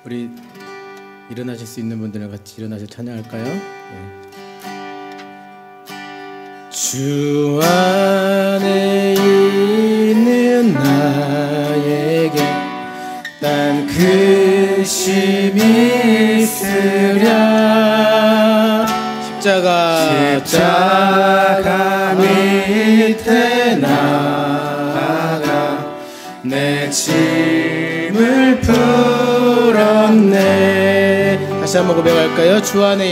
우리 일어나실 수 있는 분들은 같이 일어나서 찬양할까요? 네. 주 안에 있는 나에게 난 큰 힘이 있으랴. 십자가 밑에 나가 내 짐을 풀었네. 다시 한번 고백할까요? 주 안에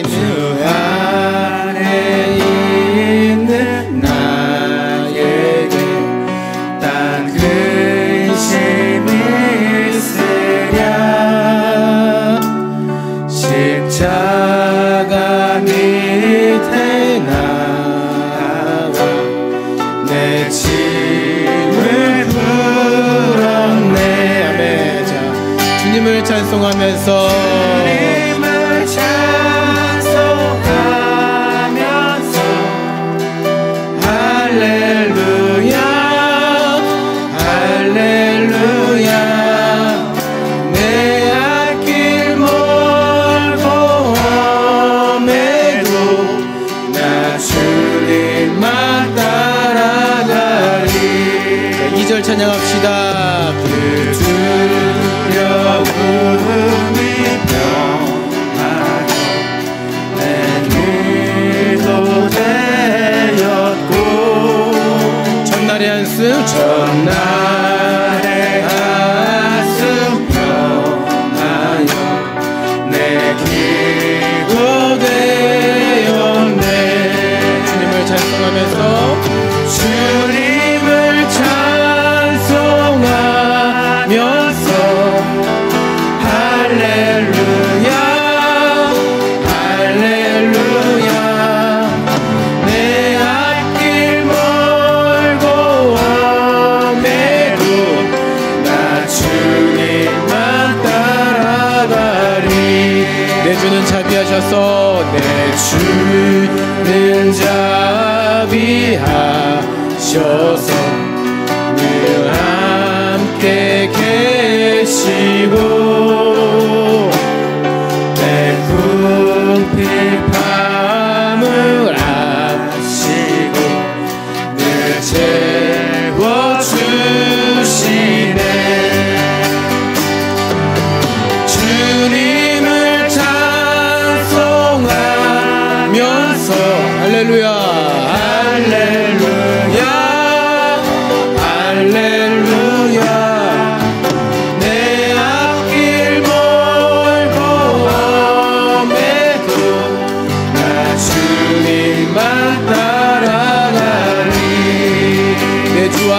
있는 나에게 딴 근심이 있으랴. 십자가 밑에 나가 내 짐을 풀었네. 아멘. 자, 주님을 찬송하면서 찬양합시다. 그 두려움이 변하여 내 눈도 되었고 전날의 한숨 변하여 내 기고 되었네. 주님을 찬송하면서 주님을 찬송하면서 할렐루야 할렐루야. 내 앞길 멀고 엄해도 나 주님만 따라가리. 내 주는 자비하셔서 내 주는 자비하셔서 늘 함께 계시고 내 궁핍함을 아시고 늘 채워주시네. 주님을 찬송하면서 할렐루야 할렐루야 할렐루야. 내 앞길 멀고 엄해도 나 주님만 따라가리. 내 주와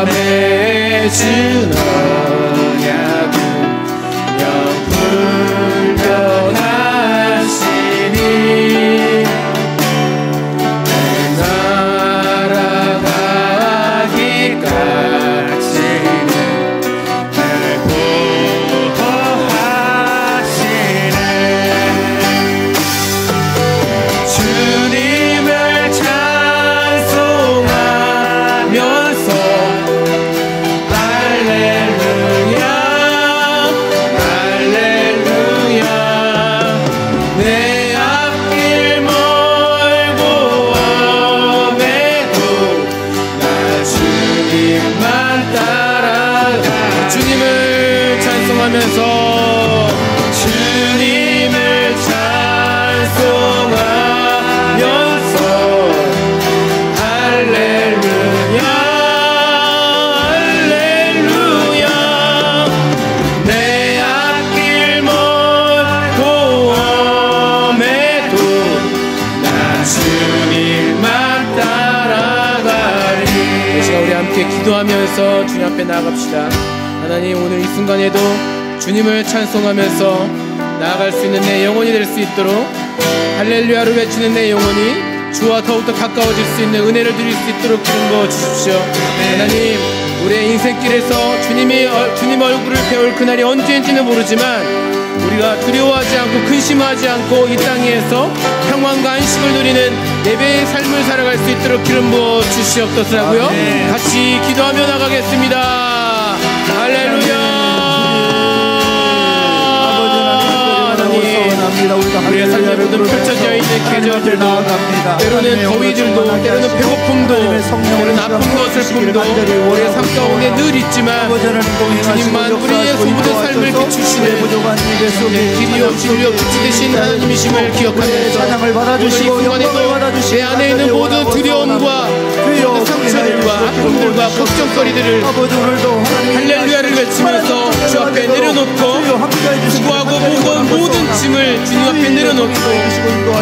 맺은 언약은 영불변하시니 기도하면서 주님 앞에 나아갑시다. 하나님, 오늘 이 순간에도 주님을 찬송하면서 나아갈 수 있는 내 영혼이 될 수 있도록 할렐루야를 외치는 내 영혼이 주와 더욱더 가까워질 수 있는 은혜를 드릴 수 있도록 기름 부어 주십시오. 하나님, 우리의 인생길에서 주님 얼굴을 배울 그날이 언제인지는 모르지만 우리가 두려워하지 않고 근심하지 않고 이 땅에서 평안과 안식을 누리는 예배의 삶을 살아갈 수 있도록 기름 부어 주시옵소서라고요. 같이 기도하며 나가겠습니다. 할렐루야. 모든 펼쳐져 있는 계절들도, 때로는 더위들도, 때로는 배고픔도, 때로는 아픔도 슬픔도 우리의 삶 가운데 늘 있지만 주님만 우리의 모든 삶을 비추시는 길이요 진리요 빛이 되신 하나님이심을 기억하면서 오늘 이 순간에도 내 안에 있는 모든 두려움과 모든 상처들과 아픔들과 걱정거리들을 할렐루야를 외치면서 주 앞에 내려놓고 수고하고 무거운 모든 짐을 주님 앞에 내려놓고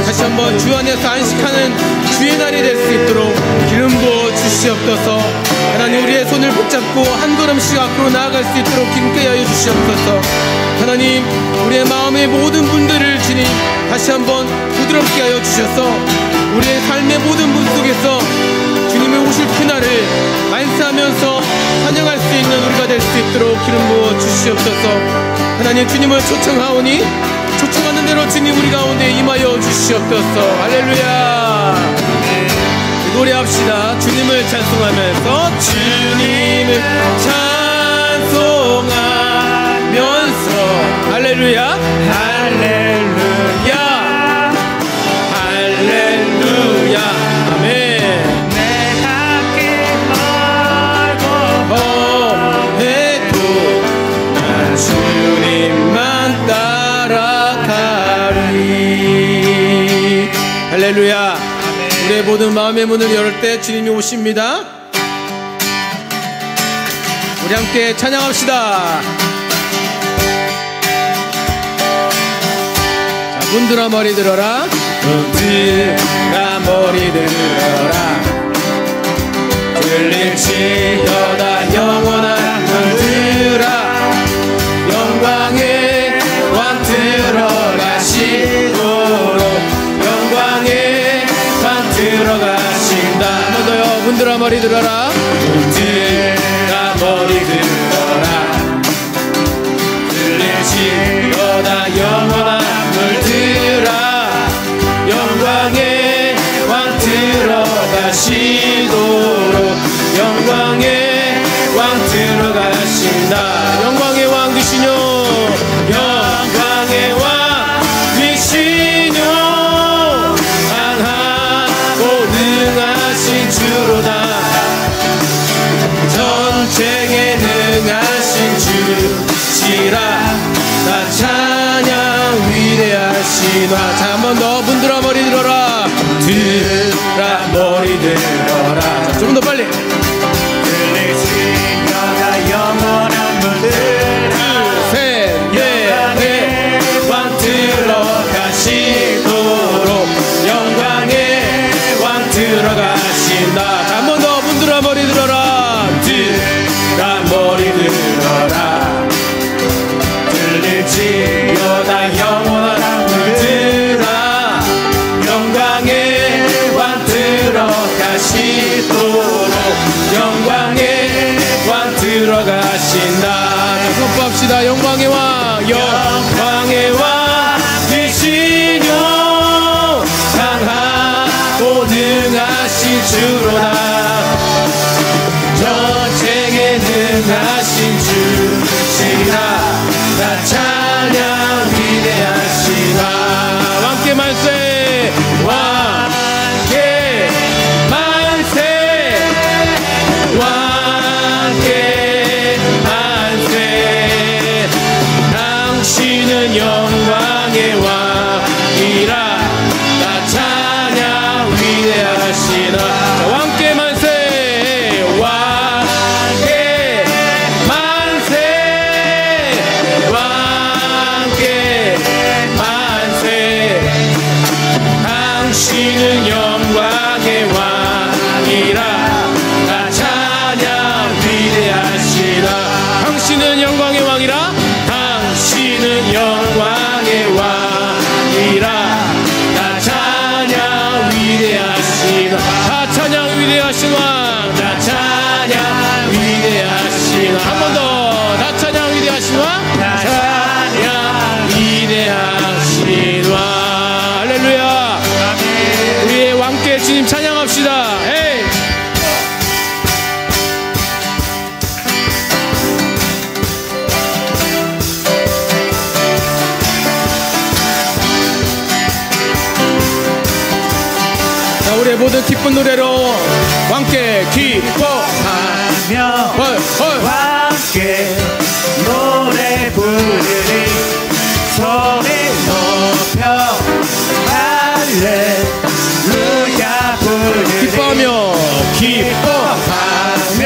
다시 한번 주 안에서 안식하는 주의 날이 될 수 있도록 기름 부어 주시옵소서. 하나님 우리의 손을 붙잡고 한 걸음씩 앞으로 나아갈 수 있도록 기름게 하여 주시옵소서. 하나님 우리의 마음의 모든 분들을 주님 다시 한번 부드럽게 하여 주셔서 우리의 삶의 모든 분 속에서 주님의 오실 그날을 만세하면서 환영할 수 있는 우리가 될 수 있도록 기름 부어 주시옵소서. 하나님 주님을 초청하오니 초청하는 대로 주님 우리 가운데 임하여 주시옵소서. 할렐루야. 노래합시다. 주님을 찬송하면서 주님을 찬송하면서 할렐루야 할렐루야 할렐루야 아멘. 내가 멀고 해도 난 주님만 따라가리. 할렐루야. 우리의 모든 마음의 문을 열을 때 주님이 오십니다. 우리 함께 찬양합시다. 자, 문들아 머리 들어라. 문들아 머리 들어라. 들릴지어다 영원한 문들아. 영광의 왕 들어가시도록 영광의 들어가신다. 한 번 더요. 문들아 머리 들어라. 문들아 머리 들어라. 들릴지어다 영원한 물들아. 영광의 왕 들어가시도록 영광의 왕 들어가신다. 영광의 왕 되시뇨. 영광의 왕 되시뇨. 능하신 주로다. 전쟁에 능하신 주시라. 나 찬양 위대하시다. 자, 한 번 더. 문들아 머리 들어라. 들아 머리 들어라. 자, 조금 더 빨리. 들리시려다 영원한 문들아. 셋, 넷, 넷. 왕 들어가시도록 영광의 들어가신다. 한 번 더. 문들아 머리 들어라. 들아 머리 들어라. 들릴지어다 영원한 물들아. 영광의 왕 들어가시도록 영광의 왕 들어가신다. 선포합시다. 영광의 왕 영광의 왕 되시뇨. 능하신 주로다. 전쟁에 능하신 주시라. 나 찬양 위대하시다. 왕께 만세 왕께 만세 왕께 만세. 당신은 영광의 왕이라. 나 찬양 위대하시다. 왕께 만세 왕께 만세 왕께 만세. 당신은 영광의 왕이라. 나 찬양 위대하시다. 당신은 영광의 왕이라. 당신은 영광의 이제 모든 기쁜 노래로 함께 기뻐하며 함께 노래 부르리 소리 높여 할렐루야 부르리 기뻐하며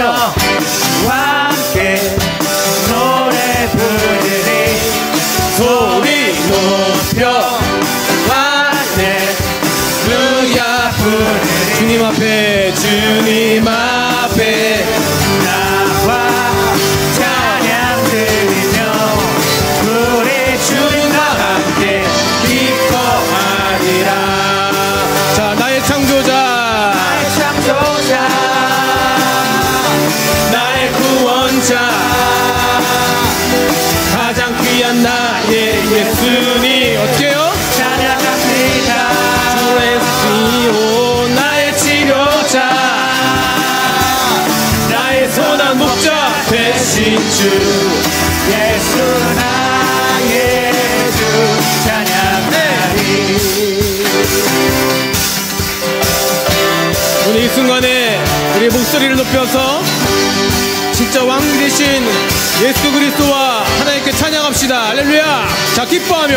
함께 노래 부르리 소리 높여 할렐루야 부르리 주님 앞에 나와 찬양 드리며 우리 주님과 함께 기뻐하리라. 자, 나의 창조자 나의 구원자 가장 귀한 나의 예수님 어떻게요? 찬양합니다. 주의 나의 치료자 나의 선한 목자 되신 주 예수 나의 주 찬양하리. 오늘 이 순간에 우리 목소리를 높여서 진짜 왕 되신 예수 그리스도와 하나님께 찬양합시다. 할렐루야. 자, 기뻐하며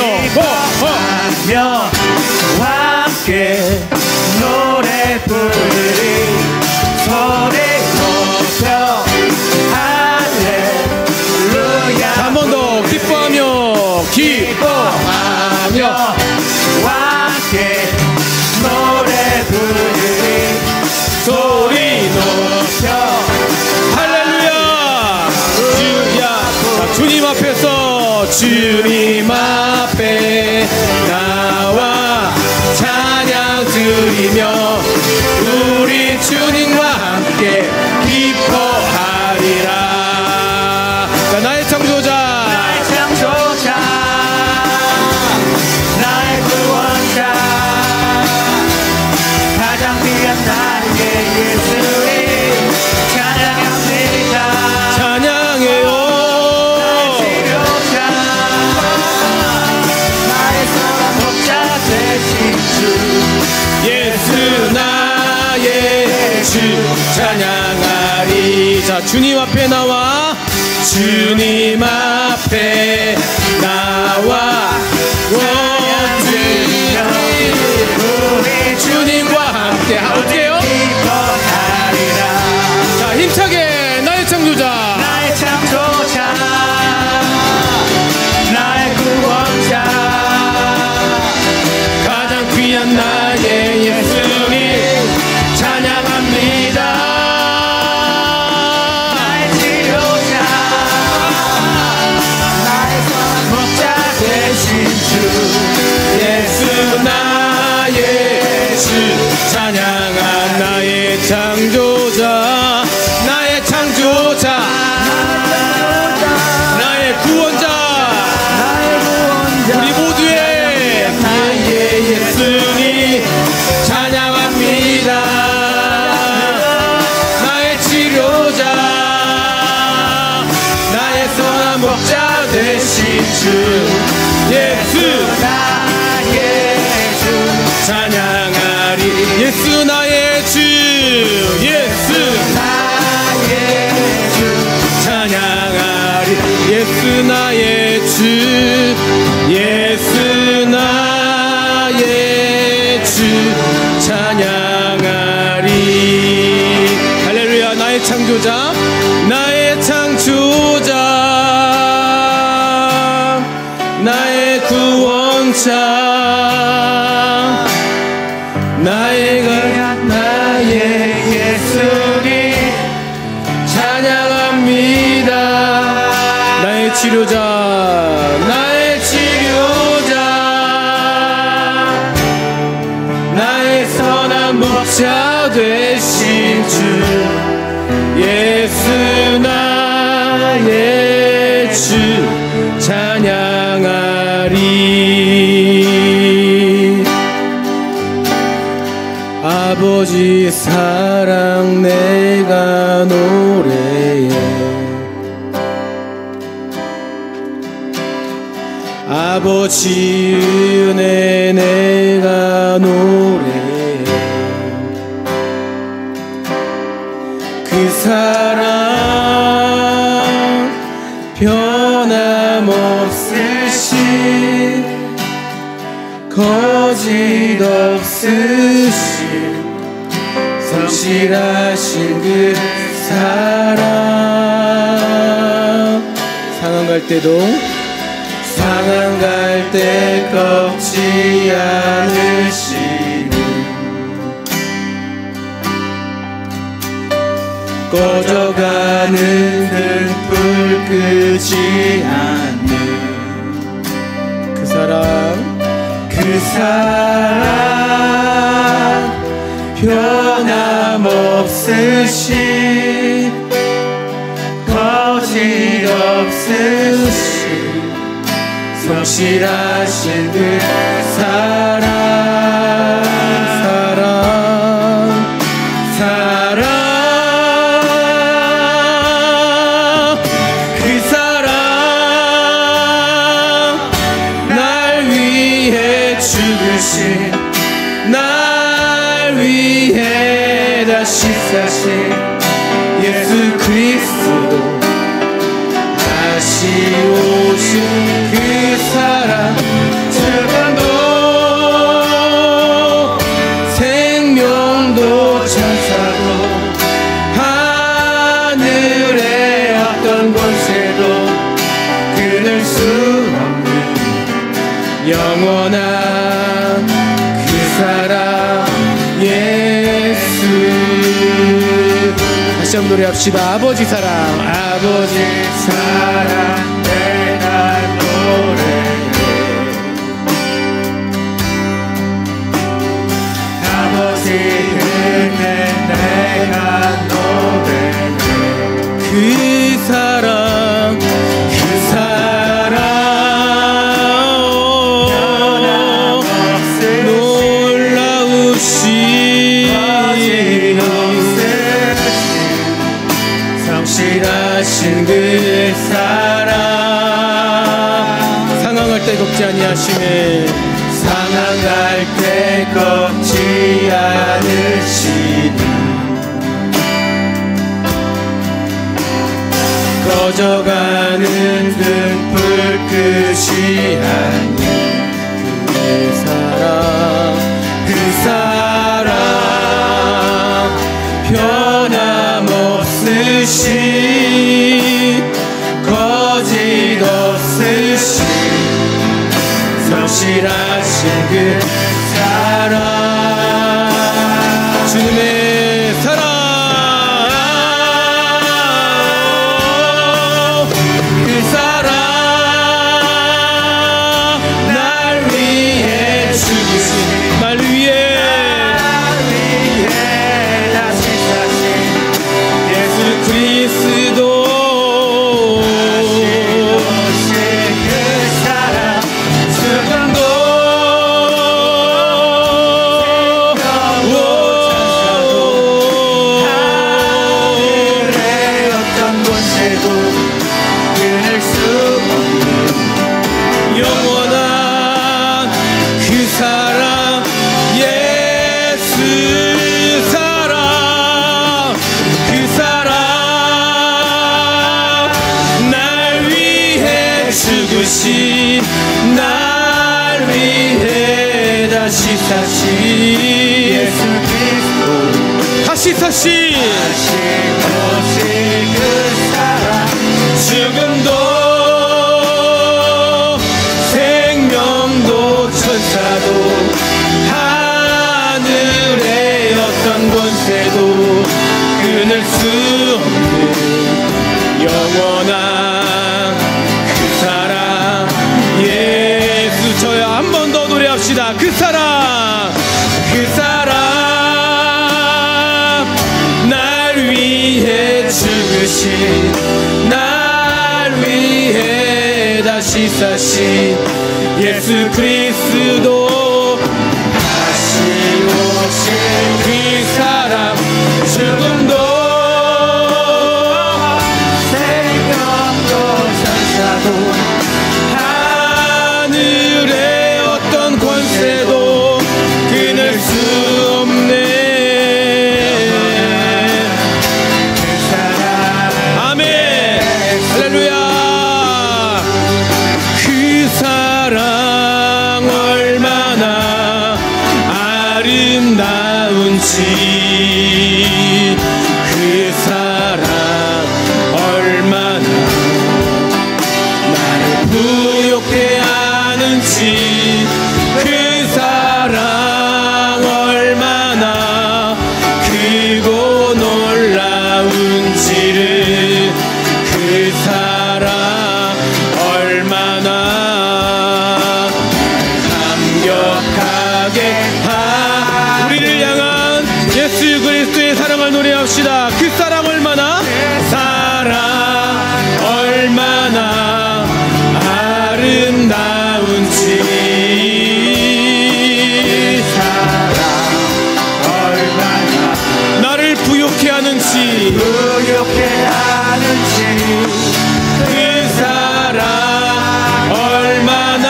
함께 노래 부르리 소리 높여 할렐루야. 한 번 더 기뻐하며 함께 노래 부르리 소리 높여 할렐루야. 주야. 자, 주님 앞에서 주님 앞에 나와 찬양 드리며 우리 주님과 함께 기뻐하리라. 자, 나의 창조자 나의 구원자 가장 귀한 나의 예수님 찬양합니다. 찬양해요. 나의 선한 목자 되신 주 예수 나의 주 찬양하리. 자, 주님 앞에 나와 주님 앞에 나와 우리 주님과 함께 어때요? 자, 힘차게 나의 창조자 나의 구원자 가장 귀한 나의 예수님 찬양합니다. 나의 치료자 나의 선한 목자 되신 주 예수 나의 주 찬양한 나의 창조자 나의 창조자 나의 구원자 우리 모두의 나의 예수님 찬양합니다. 나의 치료자 나의 선한 목자 되신 주 예수 나의 주 찬양하리. 예수 나의 주 예수 나의 주 찬양하리. 예수 나의 주 예수 나의 주 찬양하리. 할렐루야. 나의 창조자 나의 창조자 나의 구원자 나의 예수님 찬양합니다. 나의 치료자 나의 치료자 나의 선한 목자 되신 주 예수 나의 주 찬양하리. 아버지 사랑 내가 노래해 아버지 은혜 내가 노래해 변함없으신 거짓 없으신 성실하신 그 사랑 상한 갈 때도 상한 갈 때 꺾지 않으시는 꺼져가는 등불 끄지 않는 그 사랑 변함없으신 거짓 없으신 성실하신 그 사랑 그 사랑 날 위해 죽으신 날 위해 다시 사신 예수 그리스도 다시 오신 그 사랑 죽음도 생명도 천사도 하늘의 어떤 권세도 끊을 수 없는 영원한 그 사랑 예수 다시 한번 노래합시다. 아버지 사랑 아버지 사랑 내가 노래해 아버지 은혜 내가 노래해 그 사랑 성실하신 그 사랑 상황할 때 걷지 아니하시네 상황할 때 걷지 않으시는 꺼져가는 등불 끄지 않는 그 사랑 변함없으신 거짓 없으신 성실하신 그 사랑 주님의 사랑 그 사랑 날 위해 죽으신 날 위해 다시 사신 예수 그리스도 날 위해 다시 사신 예수 그리스도 다시 사신 오신 그 사랑 죽음도 생명도 천사도 하늘의 어떤 권세도 끊을 수 없는 영원한 예수 저야 한 번 더 노래합시다. 그 사랑 날 위해 죽으신 날 위해 다시 사신 예수 그리스도 다시 오신 그 사랑 죽음도 생명도 천사도 하늘의 어떤 권세도 끊을 수 없네 그 사랑 아멘 할렐루야 그 사랑 얼마나 나를 부욕해 하는지 그 사랑 얼마나 크고 놀라운지를 그 사랑 얼마나 감격하게 우리를 향한 예수 그리스도의 사랑을 노래합시다. 그 사랑 얼마나 사랑 얼마나 아름다운지 사랑 얼마나 나를 부욕해 하는지 부욕해 하는지 그 사랑 얼마나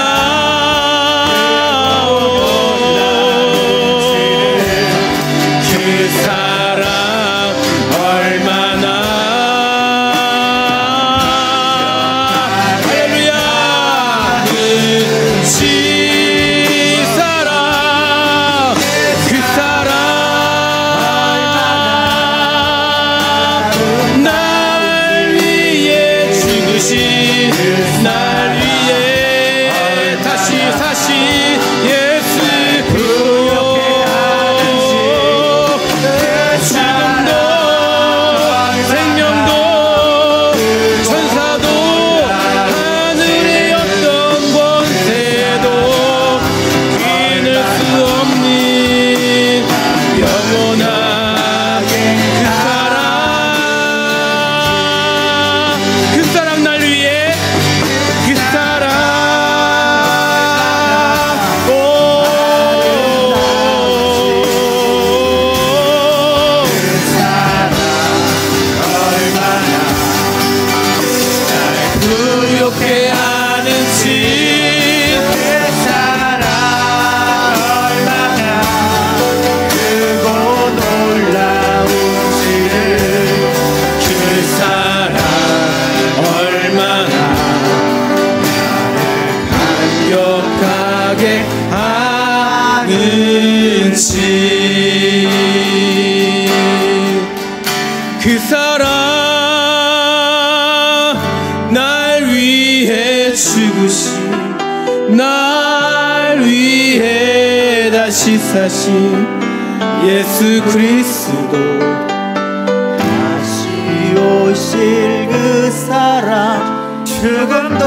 그 사랑 얼마나 할렐루야 그 사랑 날 위해 죽으신 날 위해 다시 사신 예수 그리스도 죽음도 생명도 천사도 하늘의 어떤 권세도 이길 수 없는 영원하게 그 사랑 날 위해 그 사랑 부욕해 하는지 그 사랑 얼마나 크고 놀라운지를 그 사랑 얼마나 감격하게 하는지 그 사랑 날 위해 죽으신 날 위해 다시 사신 예수 그리스도 다시 오실 그 사랑 죽음도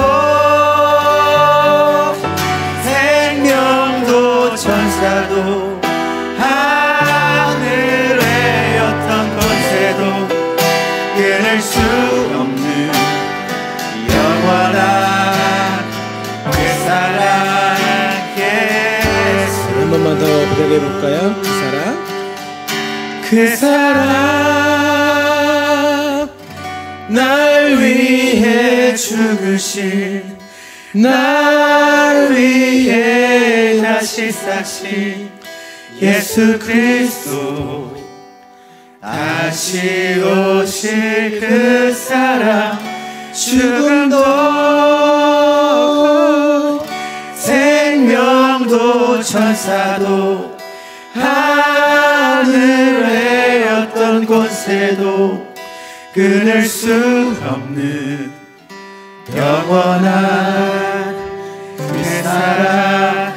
생명도 천사도 하늘의 어떤 권세도 끊을 수 없는 영원한 그 사랑 예수 한 번만 더 부탁해 볼까요? 그 사랑 날 위해 죽으신 날 위해 다시 사신 예수 그리스도 다시 오실 그 사랑 죽음도 생명도 천사도 하늘의 어떤 권세도 끊을 수 없는 영원한 그 사랑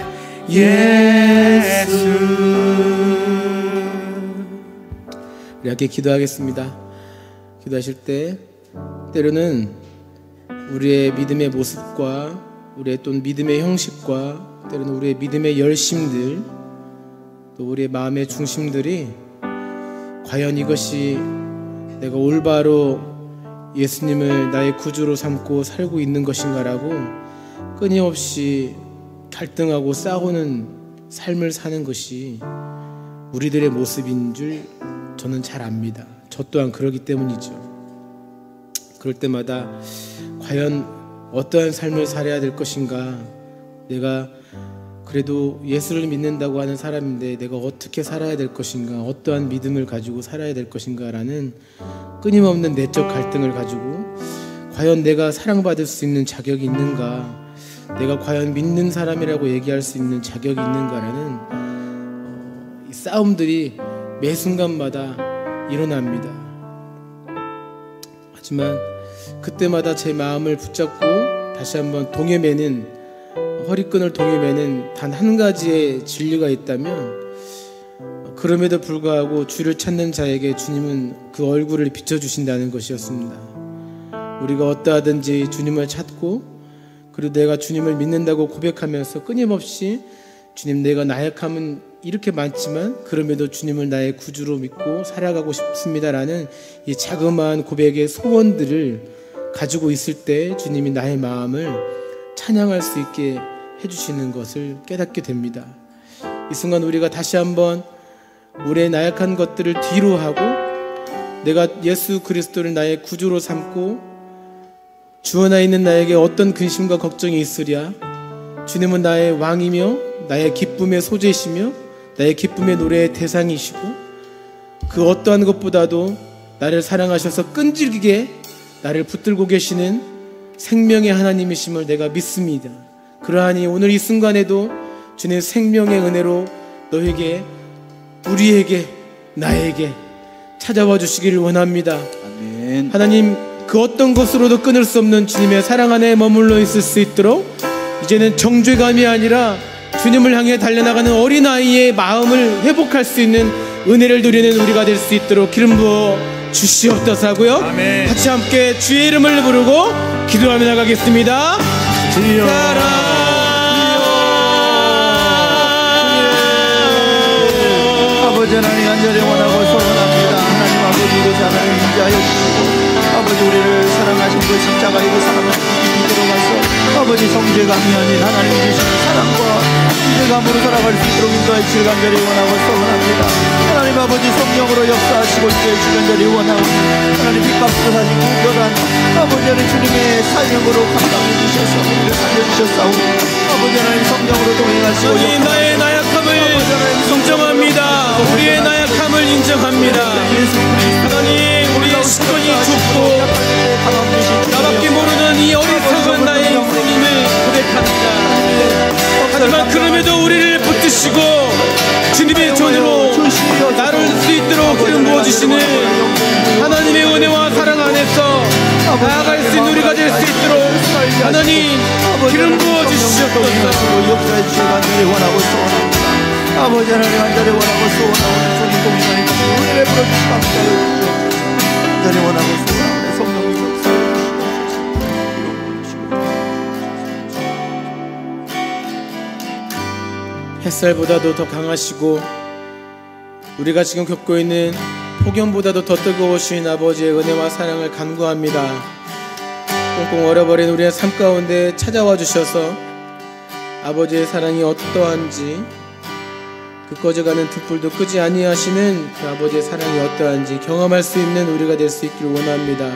예수. 우리 함께 기도하겠습니다. 기도하실 때 때로는 우리의 믿음의 모습과 우리의 또 믿음의 형식과 때로는 우리의 믿음의 열심들 또 우리의 마음의 중심들이 과연 이것이 내가 올바로 예수님을 나의 구주로 삼고 살고 있는 것인가라고 끊임없이 갈등하고 싸우는 삶을 사는 것이 우리들의 모습인 줄 저는 잘 압니다. 저 또한 그러기 때문이죠. 그럴 때마다 과연 어떠한 삶을 살아야 될 것인가, 내가 그래도 예수를 믿는다고 하는 사람인데 내가 어떻게 살아야 될 것인가, 어떠한 믿음을 가지고 살아야 될 것인가라는 끊임없는 내적 갈등을 가지고 과연 내가 사랑받을 수 있는 자격이 있는가, 내가 과연 믿는 사람이라고 얘기할 수 있는 자격이 있는가라는 이 싸움들이 매 순간마다 일어납니다. 하지만 그때마다 제 마음을 붙잡고 다시 한번 허리끈을 동여매는 단 한 가지의 진리가 있다면, 그럼에도 불구하고 주를 찾는 자에게 주님은 그 얼굴을 비춰주신다는 것이었습니다. 우리가 어떠하든지 주님을 찾고, 그리고 내가 주님을 믿는다고 고백하면서 끊임없이 주님, 내가 나약함은 이렇게 많지만 그럼에도 주님을 나의 구주로 믿고 살아가고 싶습니다라는 이 자그마한 고백의 소원들을 가지고 있을 때 주님이 나의 마음을 찬양할 수 있게 해주시는 것을 깨닫게 됩니다. 이 순간 우리가 다시 한번 우리의 나약한 것들을 뒤로 하고, 내가 예수 그리스도를 나의 구주로 삼고 주 안에 있는 나에게 어떤 근심과 걱정이 있으랴, 주님은 나의 왕이며 나의 기쁨의 소재시며 나의 기쁨의 노래의 대상이시고, 그 어떠한 것보다도 나를 사랑하셔서 끈질기게 나를 붙들고 계시는 생명의 하나님이심을 내가 믿습니다. 그러하니 오늘 이 순간에도 주님 생명의 은혜로 너에게, 우리에게, 나에게 찾아와 주시기를 원합니다. 아멘. 하나님, 그 어떤 것으로도 끊을 수 없는 주님의 사랑 안에 머물러 있을 수 있도록 이제는 정죄감이 아니라 주님을 향해 달려나가는 어린아이의 마음을 회복할 수 있는 은혜를 누리는 우리가 될 수 있도록 기름 부어 주시옵소서 하고요. 아멘. 같이 함께 주의 이름을 부르고 기도하며 나가겠습니다. 주여. 아버지 하나님, 간절히 원하고 소원합니다. 하나님 아버지, 이곳에 하나님 인자하여 주시고, 아버지 우리를 사랑하신 그 십자가의 그 사랑을 깊이 들어가서 아버지 정죄감이 아닌 하나님 주시는 사랑과 정죄감으로 살아갈 수 있도록 인도하여 주시길 간절히 원하고 소원합니다. 하나님 아버지 성령으로 역사하시고 있게 간절히 원하오니, 하나님 빚값으로 사신 구별한 아버지 하나님 주님의 사명으로 감당해 주셔서 우리를 살려주셨사오니, 아버지 하나님 성령으로 동행하시고 나의 나약함을 인정합니다. 우리의 나약함을 인정합니다. 하나님, 우리의 시간이 좁고 나밖에 모르는 이 어리석은 나의 인생임을 고백합니다. 하지만 그럼에도 우리를 붙드시고 주님의 손으로 나를 수 있도록 기름 부어주시는 하나님의 은혜와 사랑 안에서 나아갈 수 있는 우리가 될 수 있도록 하나님 기름 부어주시옵소서. 역사해 주시길 간절히 원하고 소원합니다. 아버지 하나님, 간절히 원하고 소원하오는 주님 동행하니 은혜를 부어주시고 감사해 주시옵소서. 간절히 원하고 소원하오는 성령님 햇살보다도 더 강하시고 우리가 지금 겪고 있는 폭염보다도 더 뜨거우신 아버지의 은혜와 사랑을 간구합니다. 꽁꽁 얼어버린 우리의 삶 가운데 찾아와 주셔서 아버지의 사랑이 어떠한지, 그 꺼져가는 등불도 끄지 아니하시는 그 아버지의 사랑이 어떠한지 경험할 수 있는 우리가 될 수 있기를 원합니다.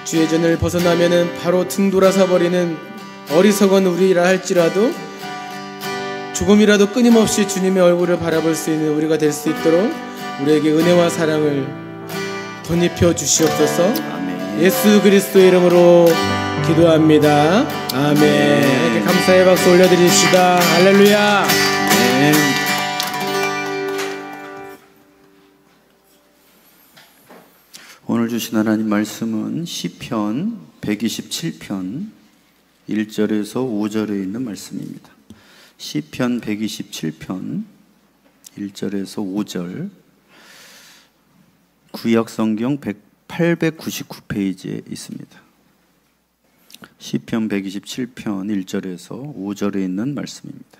주의 전을 벗어나면은 바로 등 돌아서 버리는 어리석은 우리라 할지라도 조금이라도 끊임없이 주님의 얼굴을 바라볼 수 있는 우리가 될 수 있도록 우리에게 은혜와 사랑을 덧입혀 주시옵소서. 아멘. 예수 그리스도의 이름으로 기도합니다. 아멘. 이렇게 감사의 박수 올려드립시다. 할렐루야. 아멘. 오늘 주신 하나님 말씀은 시편 127편 1절에서 5절에 있는 말씀입니다. 시편 127편 1절에서 5절, 구약성경 899페이지에 있습니다. 시편 127편 1절에서 5절에 있는 말씀입니다.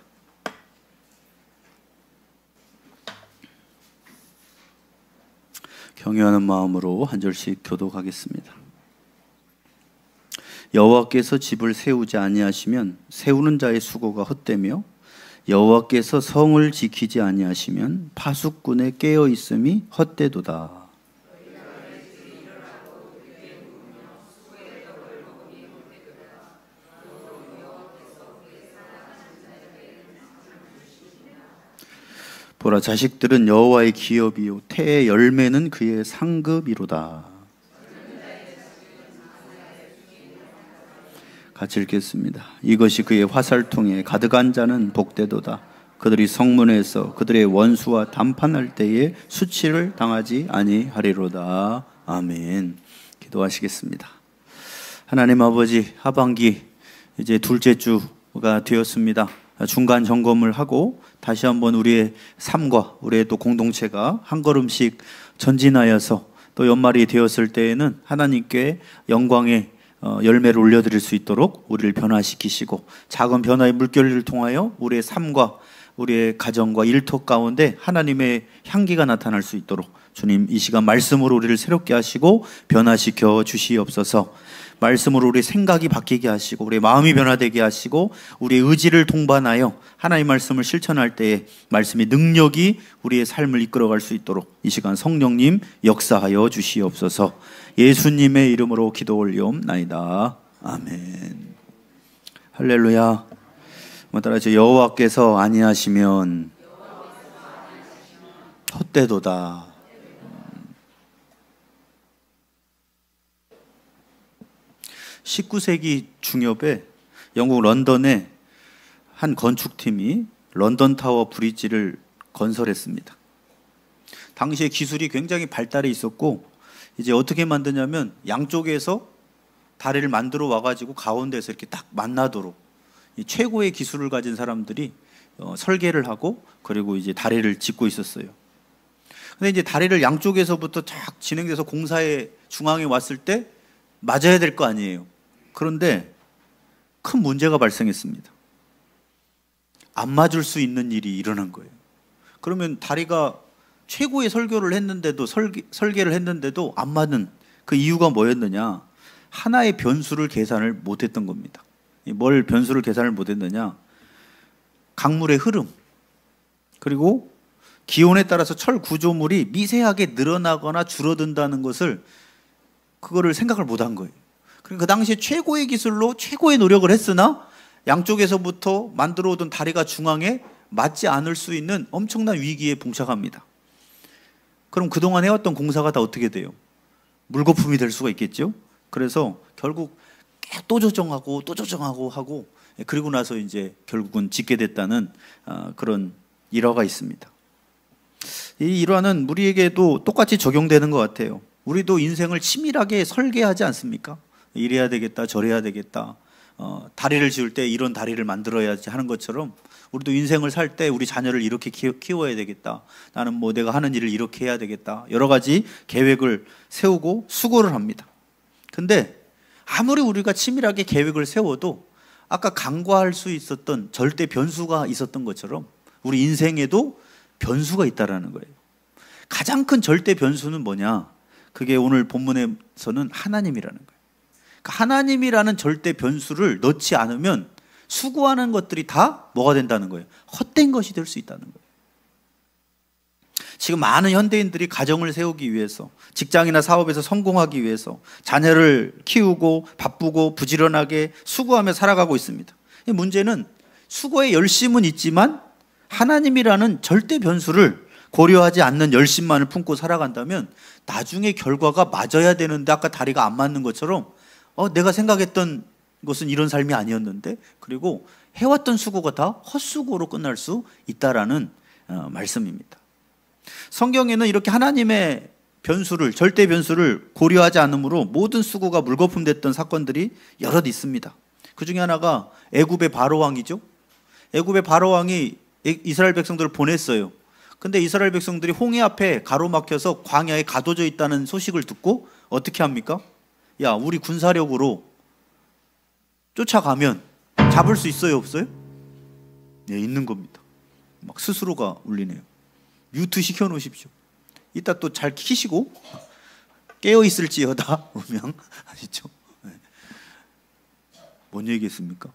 경외하는 마음으로 한 절씩 교독하겠습니다. 여호와께서 집을 세우지 아니하시면 세우는 자의 수고가 헛되며, 여호와께서 성을 지키지 아니하시면 파수꾼의 깨어 있음이 헛되도다. 보라, 자식들은 여호와의 기업이요 태의 열매는 그의 상급이로다. 같이 읽겠습니다. 이것이 그의 화살통에 가득한 자는 복되도다. 그들이 성문에서 그들의 원수와 담판할 때에 수치를 당하지 아니하리로다. 아멘. 기도하시겠습니다. 하나님 아버지, 하반기 이제 둘째 주가 되었습니다. 중간 점검을 하고 다시 한번 우리의 삶과 우리의 또 공동체가 한 걸음씩 전진하여서 또 연말이 되었을 때에는 하나님께 영광의 열매를 올려드릴 수 있도록 우리를 변화시키시고 작은 변화의 물결을 통하여 우리의 삶과 우리의 가정과 일터 가운데 하나님의 향기가 나타날 수 있도록 주님 이 시간 말씀으로 우리를 새롭게 하시고 변화시켜 주시옵소서. 말씀으로 우리의 생각이 바뀌게 하시고 우리의 마음이 변화되게 하시고 우리의 의지를 동반하여 하나님의 말씀을 실천할 때에 말씀의 능력이 우리의 삶을 이끌어갈 수 있도록 이 시간 성령님 역사하여 주시옵소서. 예수님의 이름으로 기도 올리옵나이다. 아멘. 할렐루야. 따라서 여호와께서 아니하시면 헛되도다. 19세기 중엽에 영국 런던의 한 건축팀이 런던 타워 브릿지를 건설했습니다. 당시에 기술이 굉장히 발달해 있었고 이제 어떻게 만드냐면 양쪽에서 다리를 만들어 와가지고 가운데서 이렇게 딱 만나도록 이 최고의 기술을 가진 사람들이 설계를 하고 그리고 이제 다리를 짓고 있었어요. 근데 이제 다리를 양쪽에서부터 쫙 진행돼서 공사의 중앙에 왔을 때 맞아야 될 거 아니에요. 그런데 큰 문제가 발생했습니다. 안 맞을 수 있는 일이 일어난 거예요. 그러면 다리가 최고의 설계를 했는데도 설계를 했는데도 안 맞는 그 이유가 뭐였느냐? 하나의 변수를 계산을 못했던 겁니다. 뭘 변수를 계산을 못했느냐? 강물의 흐름 그리고 기온에 따라서 철 구조물이 미세하게 늘어나거나 줄어든다는 것을 그거를 생각을 못한 거예요. 그 당시에 최고의 기술로 최고의 노력을 했으나 양쪽에서부터 만들어 오던 다리가 중앙에 맞지 않을 수 있는 엄청난 위기에 봉착합니다. 그럼 그동안 해왔던 공사가 다 어떻게 돼요? 물거품이 될 수가 있겠죠? 그래서 결국 또 조정하고 하고 그리고 나서 이제 결국은 짓게 됐다는 그런 일화가 있습니다. 이 일화는 우리에게도 똑같이 적용되는 것 같아요. 우리도 인생을 치밀하게 설계하지 않습니까? 이래야 되겠다, 저래야 되겠다. 다리를 지을 때 이런 다리를 만들어야지 하는 것처럼 우리도 인생을 살 때 우리 자녀를 이렇게 키워야 되겠다. 나는 뭐 내가 하는 일을 이렇게 해야 되겠다. 여러 가지 계획을 세우고 수고를 합니다. 근데 아무리 우리가 치밀하게 계획을 세워도 아까 간과할 수 있었던 절대 변수가 있었던 것처럼 우리 인생에도 변수가 있다라는 거예요. 가장 큰 절대 변수는 뭐냐? 그게 오늘 본문에서는 하나님이라는 거예요. 하나님이라는 절대 변수를 넣지 않으면 수고하는 것들이 다 뭐가 된다는 거예요? 헛된 것이 될 수 있다는 거예요. 지금 많은 현대인들이 가정을 세우기 위해서 직장이나 사업에서 성공하기 위해서 자녀를 키우고 바쁘고 부지런하게 수고하며 살아가고 있습니다. 문제는 수고의 열심은 있지만 하나님이라는 절대 변수를 고려하지 않는 열심만을 품고 살아간다면 나중에 결과가 맞아야 되는데 아까 다리가 안 맞는 것처럼 내가 생각했던 것은 이런 삶이 아니었는데 그리고 해왔던 수고가 다 헛수고로 끝날 수 있다라는 말씀입니다. 성경에는 이렇게 하나님의 변수를 절대 변수를 고려하지 않으므로 모든 수고가 물거품 됐던 사건들이 여럿 있습니다. 그 중에 하나가 애굽의 바로 왕이죠. 애굽의 바로 왕이 이스라엘 백성들을 보냈어요. 근데 이스라엘 백성들이 홍해 앞에 가로막혀서 광야에 가둬져 있다는 소식을 듣고 어떻게 합니까? 야, 우리 군사력으로 쫓아가면 잡을 수 있어요, 없어요? 네, 있는 겁니다. 막 스스로가 울리네요. 뮤트 시켜놓으십시오. 이따 또 잘 키시고 깨어있을지어다 분명 아시죠? 네. 뭔 얘기했습니까?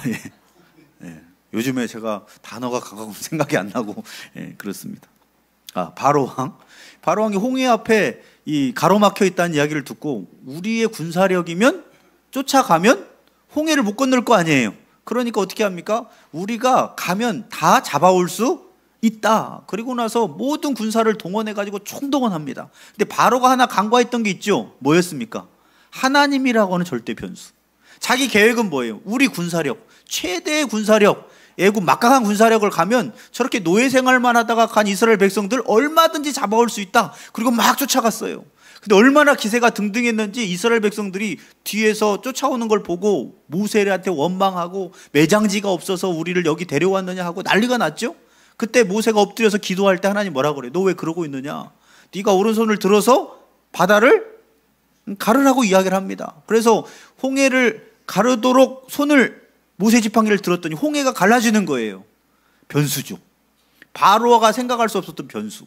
예. 네. 요즘에 제가 단어가 가끔 생각이 안 나고 그렇습니다. 바로왕이 홍해 앞에 이 가로막혀 있다는 이야기를 듣고 우리의 군사력이면 쫓아가면 홍해를 못 건널 거 아니에요. 그러니까 어떻게 합니까? 우리가 가면 다 잡아올 수 있다. 그리고 나서 모든 군사를 동원해가지고 총동원합니다. 근데 바로가 하나 간과했던 게 있죠. 뭐였습니까? 하나님이라고 하는 절대 변수. 자기 계획은 뭐예요? 우리 군사력, 최대의 군사력, 애굽 막강한 군사력을 가면 저렇게 노예 생활만 하다가 간 이스라엘 백성들 얼마든지 잡아올 수 있다. 그리고 막 쫓아갔어요. 근데 얼마나 기세가 등등했는지 이스라엘 백성들이 뒤에서 쫓아오는 걸 보고 모세한테 원망하고 매장지가 없어서 우리를 여기 데려왔느냐 하고 난리가 났죠. 그때 모세가 엎드려서 기도할 때 하나님 뭐라 그래? 너 왜 그러고 있느냐? 네가 오른손을 들어서 바다를 가르라고 이야기를 합니다. 그래서 홍해를 가르도록 손을 모세 지팡이를 들었더니 홍해가 갈라지는 거예요. 변수죠. 바로가 생각할 수 없었던 변수.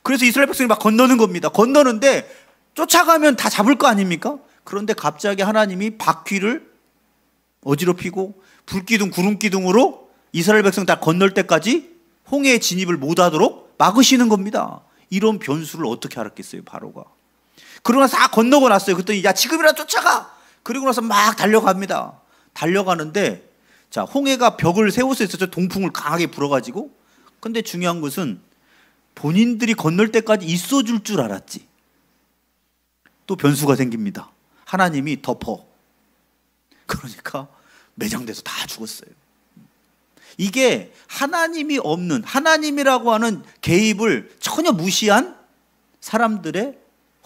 그래서 이스라엘 백성이 막 건너는 겁니다. 건너는데 쫓아가면 다 잡을 거 아닙니까? 그런데 갑자기 하나님이 바퀴를 어지럽히고 불기둥 구름기둥으로 이스라엘 백성 다 건널 때까지 홍해에 진입을 못하도록 막으시는 겁니다. 이런 변수를 어떻게 알았겠어요, 바로가. 그러고 나서 다 건너고 났어요. 그랬더니 야 지금이라도 쫓아가. 그리고 나서 막 달려갑니다. 달려가는데 자 홍해가 벽을 세워서 있었죠. 동풍을 강하게 불어가지고. 근데 중요한 것은 본인들이 건널 때까지 있어줄 줄 알았지. 또 변수가 생깁니다. 하나님이 덮어. 그러니까 매장돼서 다 죽었어요. 이게 하나님이 없는, 하나님이라고 하는 개입을 전혀 무시한 사람들의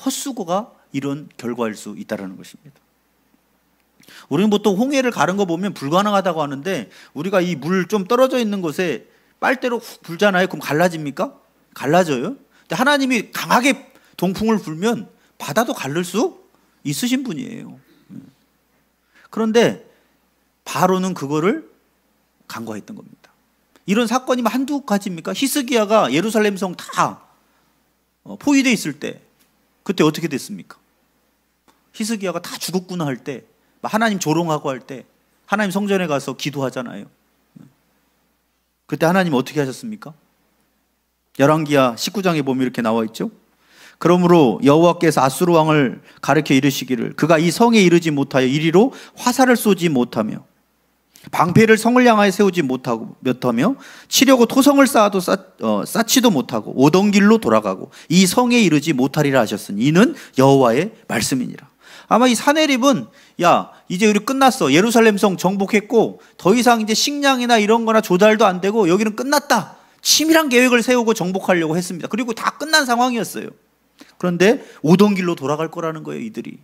헛수고가 이런 결과일 수 있다는 것입니다. 우리는 보통 홍해를 가른 거 보면 불가능하다고 하는데 우리가 이 물 좀 떨어져 있는 곳에 빨대로 훅 불잖아요. 그럼 갈라집니까? 갈라져요. 근데 하나님이 강하게 동풍을 불면 바다도 갈릴 수 있으신 분이에요. 그런데 바로는 그거를 간과했던 겁니다. 이런 사건이 한두 가지입니까? 히스기야가 예루살렘 성 다 포위되어 있을 때 그때 어떻게 됐습니까? 히스기야가 다 죽었구나 할 때 하나님 조롱하고 할 때 하나님 성전에 가서 기도하잖아요. 그때 하나님 어떻게 하셨습니까? 열왕기하 19장에 보면 이렇게 나와 있죠. 그러므로 여호와께서 아수르 왕을 가르쳐 이르시기를 그가 이 성에 이르지 못하여 이리로 화살을 쏘지 못하며 방패를 성을 향하여 세우지 못하고 몇하며 치려고 토성을 쌓아도 쌓지도 못하고 오던 길로 돌아가고 이 성에 이르지 못하리라 하셨으니 이는 여호와의 말씀이니라. 아마 이 사내립은 야 이제 우리 끝났어. 예루살렘 성 정복했고 더 이상 이제 식량이나 이런 거나 조달도 안 되고 여기는 끝났다. 치밀한 계획을 세우고 정복하려고 했습니다. 그리고 다 끝난 상황이었어요. 그런데 오던 길로 돌아갈 거라는 거예요, 이들이.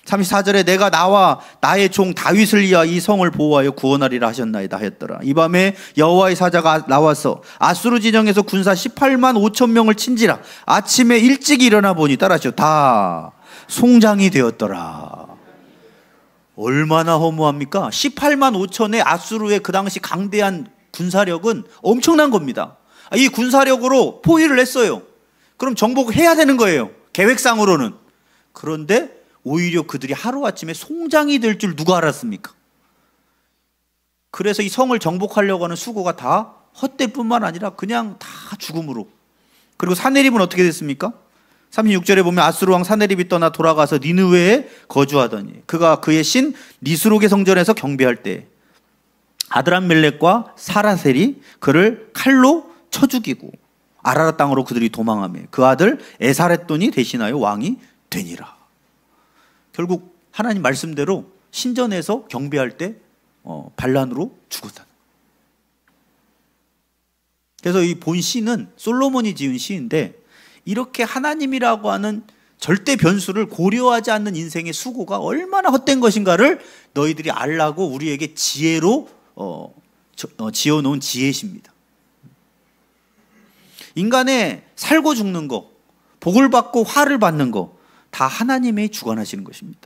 34절에 내가 나와 나의 종 다윗을 위하여 이 성을 보호하여 구원하리라 하셨나이다 하였더라. 이 밤에 여호와의 사자가 나와서 아수르 진영에서 군사 18만 5천 명을 친지라. 아침에 일찍 일어나 보니 따라하시오 다 송장이 되었더라. 얼마나 허무합니까? 18만 5천의 아수르의 그 당시 강대한 군사력은 엄청난 겁니다. 이 군사력으로 포위를 했어요. 그럼 정복해야 되는 거예요, 계획상으로는. 그런데 오히려 그들이 하루아침에 송장이 될 줄 누가 알았습니까? 그래서 이 성을 정복하려고 하는 수고가 다 헛될 뿐만 아니라 그냥 다 죽음으로. 그리고 사내립은 어떻게 됐습니까? 36절에 보면 아수르 왕 사내립이 떠나 돌아가서 니느웨에 거주하더니 그가 그의 신 니스록의 성전에서 경배할 때 아드람멜렉과 사라셀이 그를 칼로 쳐 죽이고 아라라 땅으로 그들이 도망하며 그 아들 에사렛돈이 대신하여 왕이 되니라. 결국 하나님 말씀대로 신전에서 경배할 때 반란으로 죽었다. 그래서 이 본 시는 솔로몬이 지은 시인데 이렇게 하나님이라고 하는 절대 변수를 고려하지 않는 인생의 수고가 얼마나 헛된 것인가를 너희들이 알라고 우리에게 지혜로 지어놓은 지혜십니다. 인간의 살고 죽는 거, 복을 받고 화를 받는 거 다 하나님이 주관하시는 것입니다.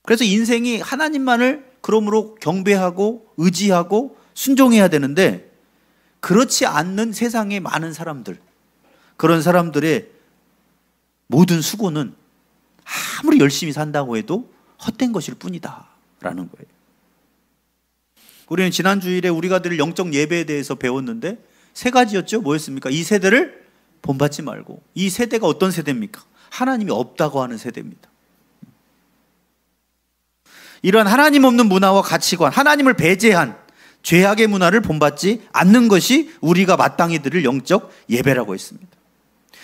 그래서 인생이 하나님만을 그러므로 경배하고 의지하고 순종해야 되는데 그렇지 않는 세상의 많은 사람들, 그런 사람들의 모든 수고는 아무리 열심히 산다고 해도 헛된 것일 뿐이다 라는 거예요. 우리는 지난 주일에 우리가 드릴 영적 예배에 대해서 배웠는데 세 가지였죠. 뭐였습니까? 이 세대를 본받지 말고. 이 세대가 어떤 세대입니까? 하나님이 없다고 하는 세대입니다. 이런 하나님 없는 문화와 가치관, 하나님을 배제한 죄악의 문화를 본받지 않는 것이 우리가 마땅히 드릴 영적 예배라고 했습니다.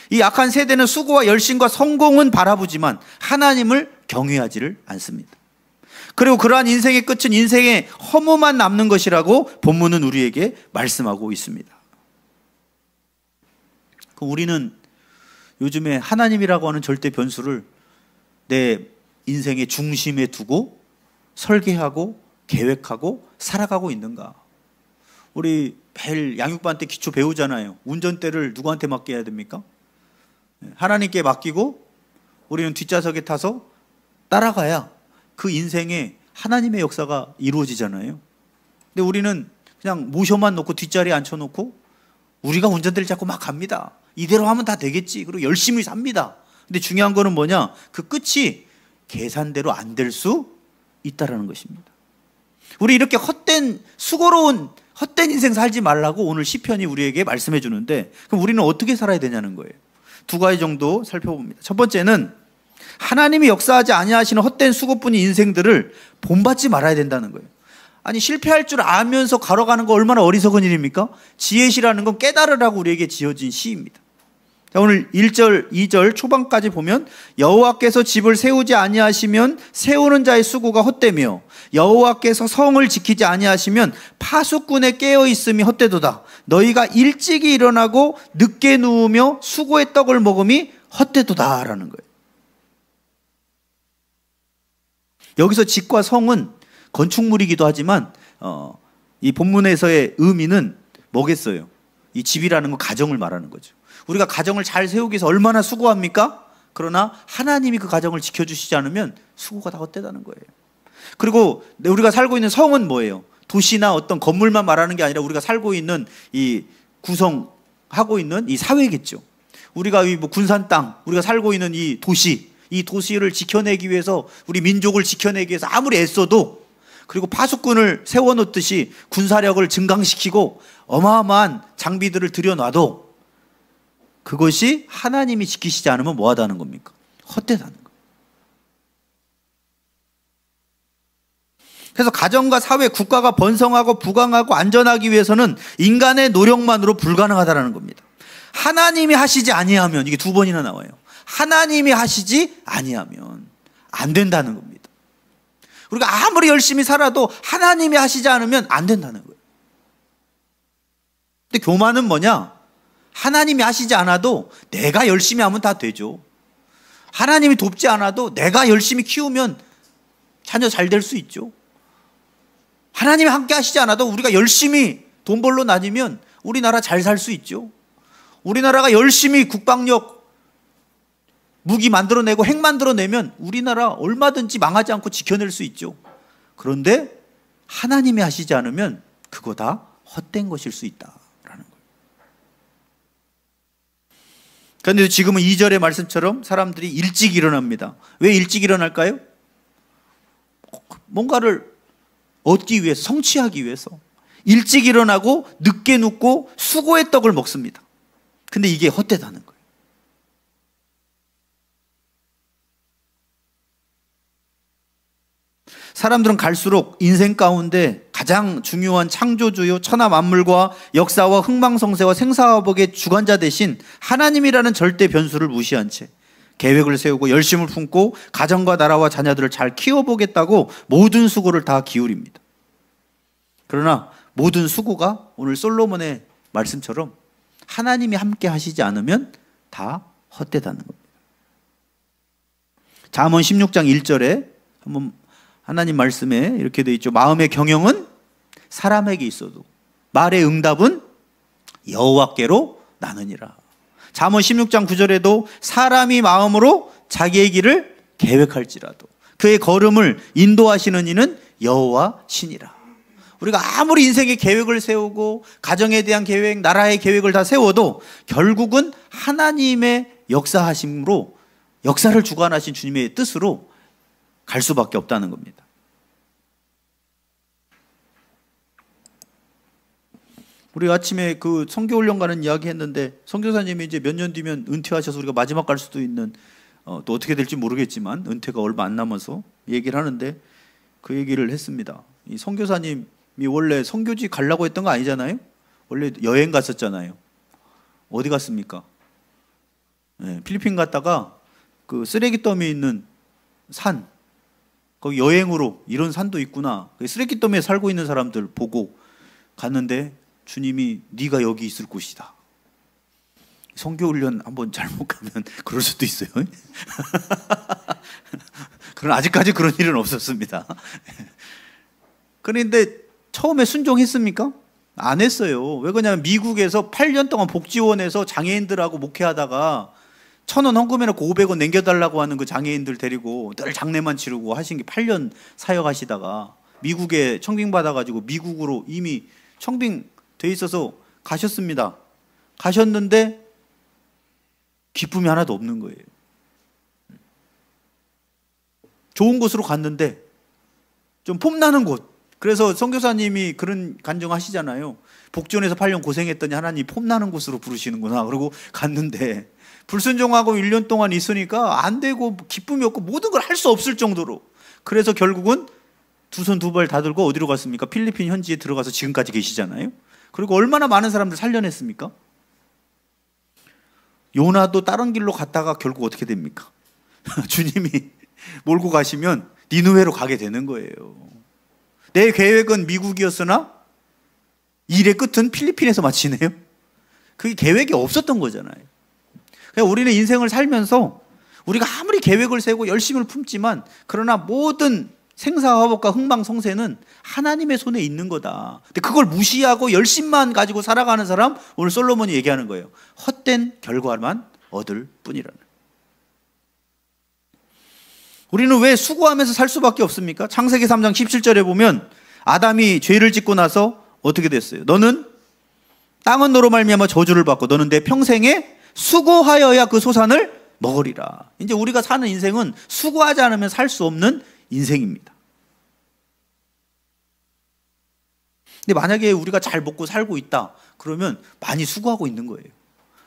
이 악한 세대는 수고와 열심과 성공은 바라보지만 하나님을 경외하지를 않습니다. 그리고 그러한 인생의 끝은 인생의 허무만 남는 것이라고 본문은 우리에게 말씀하고 있습니다. 그럼 우리는 요즘에 하나님이라고 하는 절대 변수를 내 인생의 중심에 두고 설계하고 계획하고 살아가고 있는가? 우리 매일 양육반 때 기초 배우잖아요. 운전대를 누구한테 맡겨야 됩니까? 하나님께 맡기고 우리는 뒷좌석에 타서 따라가야 그 인생에 하나님의 역사가 이루어지잖아요. 근데 우리는 그냥 모셔만 놓고 뒷자리에 앉혀놓고 우리가 운전대를 잡고 막 갑니다. 이대로 하면 다 되겠지. 그리고 열심히 삽니다. 근데 중요한 거는 뭐냐? 그 끝이 계산대로 안 될 수 있다라는 것입니다. 우리 이렇게 수고로운 헛된 인생 살지 말라고 오늘 시편이 우리에게 말씀해 주는데, 그럼 우리는 어떻게 살아야 되냐는 거예요. 두 가지 정도 살펴봅니다. 첫 번째는 하나님이 역사하지 아니하시는 헛된 수고뿐인 인생들을 본받지 말아야 된다는 거예요. 아니, 실패할 줄 알면서 걸어가는 거 얼마나 어리석은 일입니까? 지혜시라는 건 깨달으라고 우리에게 지어진 시입니다. 자, 오늘 1절, 2절 초반까지 보면 여호와께서 집을 세우지 아니하시면 세우는 자의 수고가 헛되며 여호와께서 성을 지키지 아니하시면 파수꾼의 깨어 있음이 헛되도다. 너희가 일찍이 일어나고 늦게 누우며 수고의 떡을 먹음이 헛되도다라는 거예요. 여기서 집과 성은 건축물이기도 하지만 이 본문에서의 의미는 뭐겠어요? 이 집이라는 건 가정을 말하는 거죠. 우리가 가정을 잘 세우기 위해서 얼마나 수고합니까? 그러나 하나님이 그 가정을 지켜주시지 않으면 수고가 다 헛되다는 거예요. 그리고 우리가 살고 있는 성은 뭐예요? 도시나 어떤 건물만 말하는 게 아니라 우리가 살고 있는 이 구성하고 있는 이 사회겠죠. 우리가 이 군산 땅, 우리가 살고 있는 이 도시를 지켜내기 위해서, 우리 민족을 지켜내기 위해서 아무리 애써도, 그리고 파수꾼을 세워놓듯이 군사력을 증강시키고 어마어마한 장비들을 들여놔도 그것이 하나님이 지키시지 않으면 뭐하다는 겁니까? 헛되다는 거예요. 그래서 가정과 사회, 국가가 번성하고 부강하고 안전하기 위해서는 인간의 노력만으로 불가능하다는 겁니다. 하나님이 하시지 아니하면, 이게 두 번이나 나와요. 하나님이 하시지 아니하면 안 된다는 겁니다. 우리가 아무리 열심히 살아도 하나님이 하시지 않으면 안 된다는 거예요. 근데 교만은 뭐냐? 하나님이 하시지 않아도 내가 열심히 하면 다 되죠. 하나님이 돕지 않아도 내가 열심히 키우면 자녀 잘 될 수 있죠. 하나님이 함께 하시지 않아도 우리가 열심히 돈 벌러 다니면 우리나라 잘 살 수 있죠. 우리나라가 열심히 국방력, 무기 만들어내고 핵 만들어내면 우리나라 얼마든지 망하지 않고 지켜낼 수 있죠. 그런데 하나님이 하시지 않으면 그거 다 헛된 것일 수 있다라는 거예요. 그런데 지금은 2절의 말씀처럼 사람들이 일찍 일어납니다. 왜 일찍 일어날까요? 뭔가를 얻기 위해서, 성취하기 위해서 일찍 일어나고 늦게 눕고 수고의 떡을 먹습니다. 근데 이게 헛되다는 거예요. 사람들은 갈수록 인생 가운데 가장 중요한 창조주요 천하 만물과 역사와 흥망성쇠와 생사화복의 주관자 대신 하나님이라는 절대 변수를 무시한 채 계획을 세우고 열심을 품고 가정과 나라와 자녀들을 잘 키워보겠다고 모든 수고를 다 기울입니다. 그러나 모든 수고가 오늘 솔로몬의 말씀처럼 하나님이 함께 하시지 않으면 다 헛되다는 겁니다. 잠언 16장 1절에 한번 하나님 말씀에 이렇게 되어 있죠. 마음의 경영은 사람에게 있어도 말의 응답은 여호와께로 나느니라. 잠언 16장 9절에도 사람이 마음으로 자기의 길을 계획할지라도 그의 걸음을 인도하시는 이는 여호와 신이라. 우리가 아무리 인생의 계획을 세우고 가정에 대한 계획, 나라의 계획을 다 세워도 결국은 하나님의 역사하심으로, 역사를 주관하신 주님의 뜻으로 갈 수밖에 없다는 겁니다. 우리 아침에 그 선교훈련 가는 이야기 했는데 선교사님이 이제 몇 년 뒤면 은퇴하셔서 우리가 마지막 갈 수도 있는 또 어떻게 될지 모르겠지만 은퇴가 얼마 안 남아서 얘기를 하는데 그 얘기를 했습니다. 이 선교사님이 원래 선교지 가려고 했던 거 아니잖아요. 원래 여행 갔었잖아요. 어디 갔습니까? 네, 필리핀 갔다가 그 쓰레기 더미 있는 산, 거기 여행으로 이런 산도 있구나. 쓰레기더미에 살고 있는 사람들 보고 갔는데 주님이 네가 여기 있을 곳이다. 성교훈련 한번 잘못 가면 그럴 수도 있어요. 그러나 아직까지 그런 일은 없었습니다. 그런데 처음에 순종했습니까? 안 했어요. 왜 그러냐면 미국에서 8년 동안 복지원에서 장애인들하고 목회하다가 1,000원 헌금해놓고 500원 남겨달라고 하는 그 장애인들 데리고 늘 장례만 치르고 하신 게 8년 사역하시다가 미국에 청빙 받아가지고 미국으로 이미 청빙 돼 있어서 가셨습니다. 가셨는데 기쁨이 하나도 없는 거예요. 좋은 곳으로 갔는데 좀 폼나는 곳. 그래서 선교사님이 그런 간증하시잖아요. 복지원에서 8년 고생했더니 하나님 폼나는 곳으로 부르시는구나. 그러고 갔는데 불순종하고 1년 동안 있으니까 안 되고 기쁨이 없고 모든 걸 할 수 없을 정도로. 그래서 결국은 두 손 두 발 다 들고 어디로 갔습니까? 필리핀 현지에 들어가서 지금까지 계시잖아요. 그리고 얼마나 많은 사람들 살려냈습니까? 요나도 다른 길로 갔다가 결국 어떻게 됩니까? 주님이 몰고 가시면 니느웨로 가게 되는 거예요. 내 계획은 미국이었으나 일의 끝은 필리핀에서 마치네요. 그게 계획이 없었던 거잖아요. 그러니까 우리는 인생을 살면서 우리가 아무리 계획을 세우고 열심을 품지만 그러나 모든 생사화복과 흥망성쇠는 하나님의 손에 있는 거다. 근데 그걸 무시하고 열심만 가지고 살아가는 사람, 오늘 솔로몬이 얘기하는 거예요. 헛된 결과만 얻을 뿐이라는. 우리는 왜 수고하면서 살 수밖에 없습니까? 창세기 3장 17절에 보면 아담이 죄를 짓고 나서 어떻게 됐어요? 너는 땅은 너로 말미암아 저주를 받고 너는 내 평생에 수고하여야 그 소산을 먹으리라. 이제 우리가 사는 인생은 수고하지 않으면 살 수 없는 인생입니다. 근데 만약에 우리가 잘 먹고 살고 있다 그러면 많이 수고하고 있는 거예요.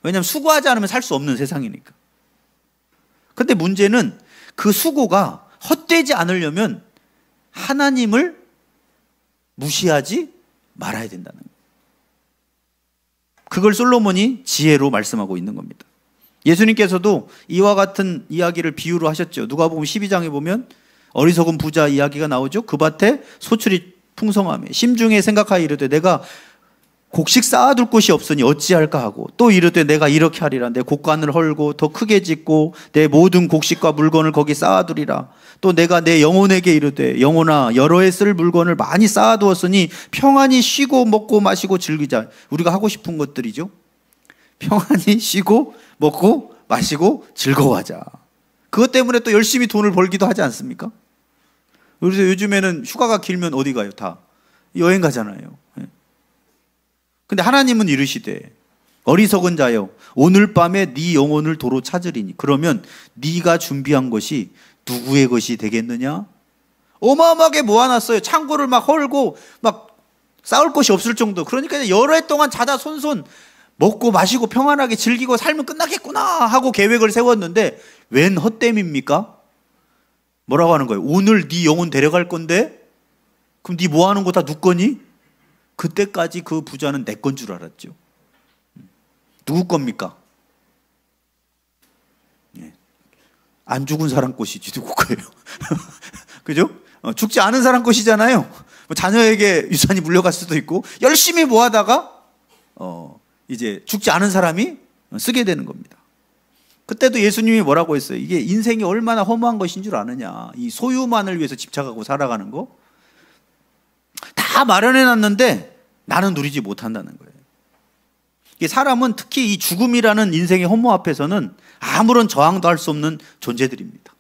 왜냐하면 수고하지 않으면 살 수 없는 세상이니까. 근데 문제는 그 수고가 헛되지 않으려면 하나님을 무시하지 말아야 된다는 거예요. 그걸 솔로몬이 지혜로 말씀하고 있는 겁니다. 예수님께서도 이와 같은 이야기를 비유로 하셨죠. 누가복음 12장에 보면 어리석은 부자 이야기가 나오죠. 그 밭에 소출이 풍성하며 심중에 생각하여 이르되 내가 곡식 쌓아둘 곳이 없으니 어찌할까 하고 또 이르되 내가 이렇게 하리라. 내 곡간을 헐고 더 크게 짓고 내 모든 곡식과 물건을 거기 쌓아두리라. 또 내가 내 영혼에게 이르되 영혼아 여러 해 쓸 물건을 많이 쌓아두었으니 평안히 쉬고 먹고 마시고 즐기자. 우리가 하고 싶은 것들이죠. 평안히 쉬고 먹고 마시고 즐거워하자. 그것 때문에 또 열심히 돈을 벌기도 하지 않습니까? 그래서 요즘에는 휴가가 길면 어디 가요? 다 여행 가잖아요. 근데 하나님은 이르시되 어리석은 자여 오늘 밤에 네 영혼을 도로 찾으리니 그러면 네가 준비한 것이 누구의 것이 되겠느냐? 어마어마하게 모아놨어요. 창고를 막 헐고 막 쌓을 것이 없을 정도. 그러니까 여러 해 동안 자다 손손 먹고 마시고 평안하게 즐기고 살면 끝나겠구나 하고 계획을 세웠는데 웬 헛됨입니까? 뭐라고 하는 거예요? 오늘 네 영혼 데려갈 건데 그럼 네 뭐 하는 거 다 누구 거니? 그때까지 그 부자는 내 건 줄 알았죠. 누구 겁니까? 안 죽은 사람 것이지 누구 거예요? 그죠? 죽지 않은 사람 것이잖아요. 자녀에게 유산이 물려갈 수도 있고 열심히 모아다가 이제 죽지 않은 사람이 쓰게 되는 겁니다. 그때도 예수님이 뭐라고 했어요? 이게 인생이 얼마나 허무한 것인 줄 아느냐. 이 소유만을 위해서 집착하고 살아가는 거 다 마련해놨는데 나는 누리지 못한다는 거예요. 이게 사람은 특히 이 죽음이라는 인생의 허무 앞에서는 아무런 저항도 할 수 없는 존재들입니다.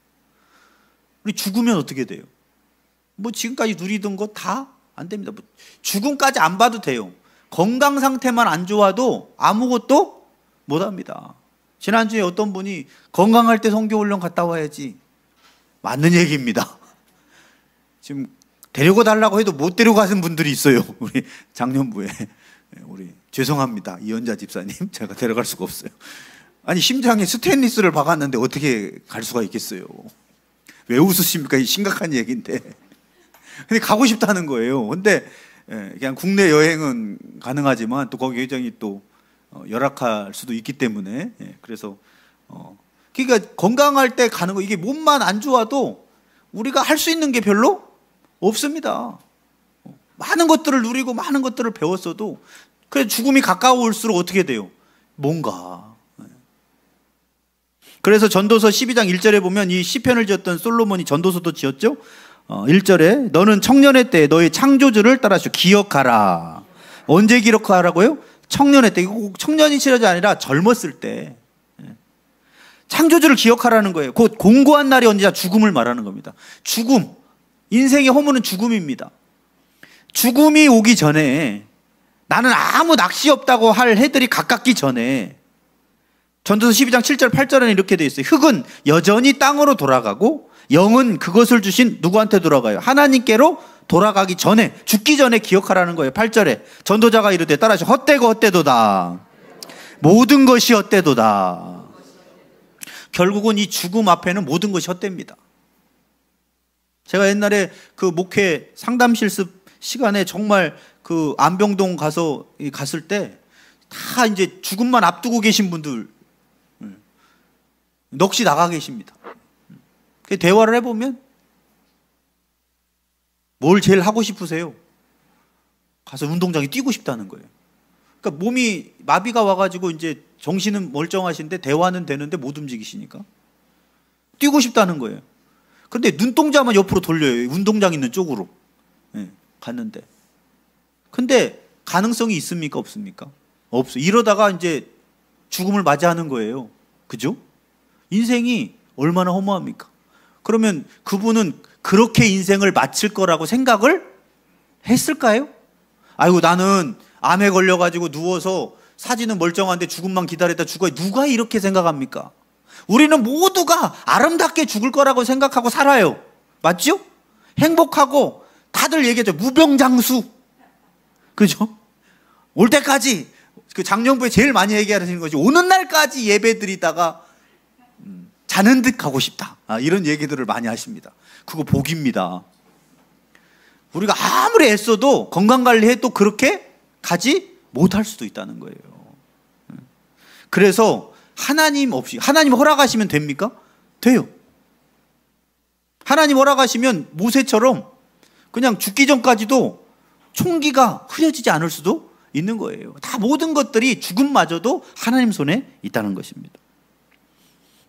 우리 죽으면 어떻게 돼요? 뭐 지금까지 누리던 거 다 안 됩니다. 뭐 죽음까지 안 봐도 돼요. 건강 상태만 안 좋아도 아무것도 못 합니다. 지난주에 어떤 분이 건강할 때 선교훈련 갔다 와야지. 맞는 얘기입니다. 지금 데리고 달라고 해도 못 데려가신 분들이 있어요. 우리 작년부에. 우리 죄송합니다. 이현자 집사님. 제가 데려갈 수가 없어요. 아니 심장에 스테인리스를 박았는데 어떻게 갈 수가 있겠어요. 왜 웃으십니까? 이 심각한 얘기인데. 근데 가고 싶다는 거예요. 근데 그냥 국내 여행은 가능하지만 또 거기 여정이 또 열악할 수도 있기 때문에 그래서 그러니까 건강할 때 가는 거 이게 몸만 안 좋아도 우리가 할 수 있는 게 별로 없습니다. 많은 것들을 누리고 많은 것들을 배웠어도 그래 죽음이 가까워올수록 어떻게 돼요? 뭔가. 그래서 전도서 12장 1절에 보면 이 시편을 지었던 솔로몬이 전도서도 지었죠. 1절에 너는 청년의 때에 너의 창조주를 따라서 기억하라. 언제 기억하라고요? 청년의 때. 꼭 청년이 시절이 아니라 젊었을 때 창조주를 기억하라는 거예요. 곧 공고한 날이 언제냐? 죽음을 말하는 겁니다. 죽음, 인생의 허무는 죽음입니다. 죽음이 오기 전에, 나는 아무 낚시 없다고 할 해들이 가깝기 전에, 전도서 12장 7절 8절에는 이렇게 되어 있어요. 흙은 여전히 땅으로 돌아가고 영은 그것을 주신 누구한테 돌아가요? 하나님께로 돌아가기 전에, 죽기 전에 기억하라는 거예요. 8절에 전도자가 이르되 따라서 헛되고 헛되도다. 모든 것이 헛되도다. 결국은 이 죽음 앞에는 모든 것이 헛됩니다. 제가 옛날에 그 목회 상담 실습 시간에 정말 그 안병동 갔을 때 다 이제 죽음만 앞두고 계신 분들 넋이 나가 계십니다. 대화를 해보면 뭘 제일 하고 싶으세요? 가서 운동장에 뛰고 싶다는 거예요. 그러니까 몸이 마비가 와가지고 이제 정신은 멀쩡하신데 대화는 되는데 못 움직이시니까 뛰고 싶다는 거예요. 그런데 눈동자만 옆으로 돌려요. 운동장 있는 쪽으로. 네, 갔는데. 근데 가능성이 있습니까? 없습니까? 없어요. 이러다가 이제 죽음을 맞이하는 거예요. 그죠? 인생이 얼마나 허무합니까? 그러면 그분은 그렇게 인생을 마칠 거라고 생각을 했을까요? 아이고 나는 암에 걸려가지고 누워서 사지는 멀쩡한데 죽음만 기다렸다 죽어요. 누가 이렇게 생각합니까? 우리는 모두가 아름답게 죽을 거라고 생각하고 살아요. 맞죠? 행복하고 다들 얘기하죠. 무병장수. 그죠? 올 때까지 그 장년부에 제일 많이 얘기하시는 것이 오는 날까지 예배 드리다가 자는 듯 가고 싶다. 이런 얘기들을 많이 하십니다. 그거 복입니다. 우리가 아무리 애써도 건강관리해도 그렇게 가지 못할 수도 있다는 거예요. 그래서 하나님 없이, 하나님 허락하시면 됩니까? 돼요. 하나님 허락하시면 모세처럼 그냥 죽기 전까지도 총기가 흐려지지 않을 수도 있는 거예요. 다 모든 것들이 죽음마저도 하나님 손에 있다는 것입니다.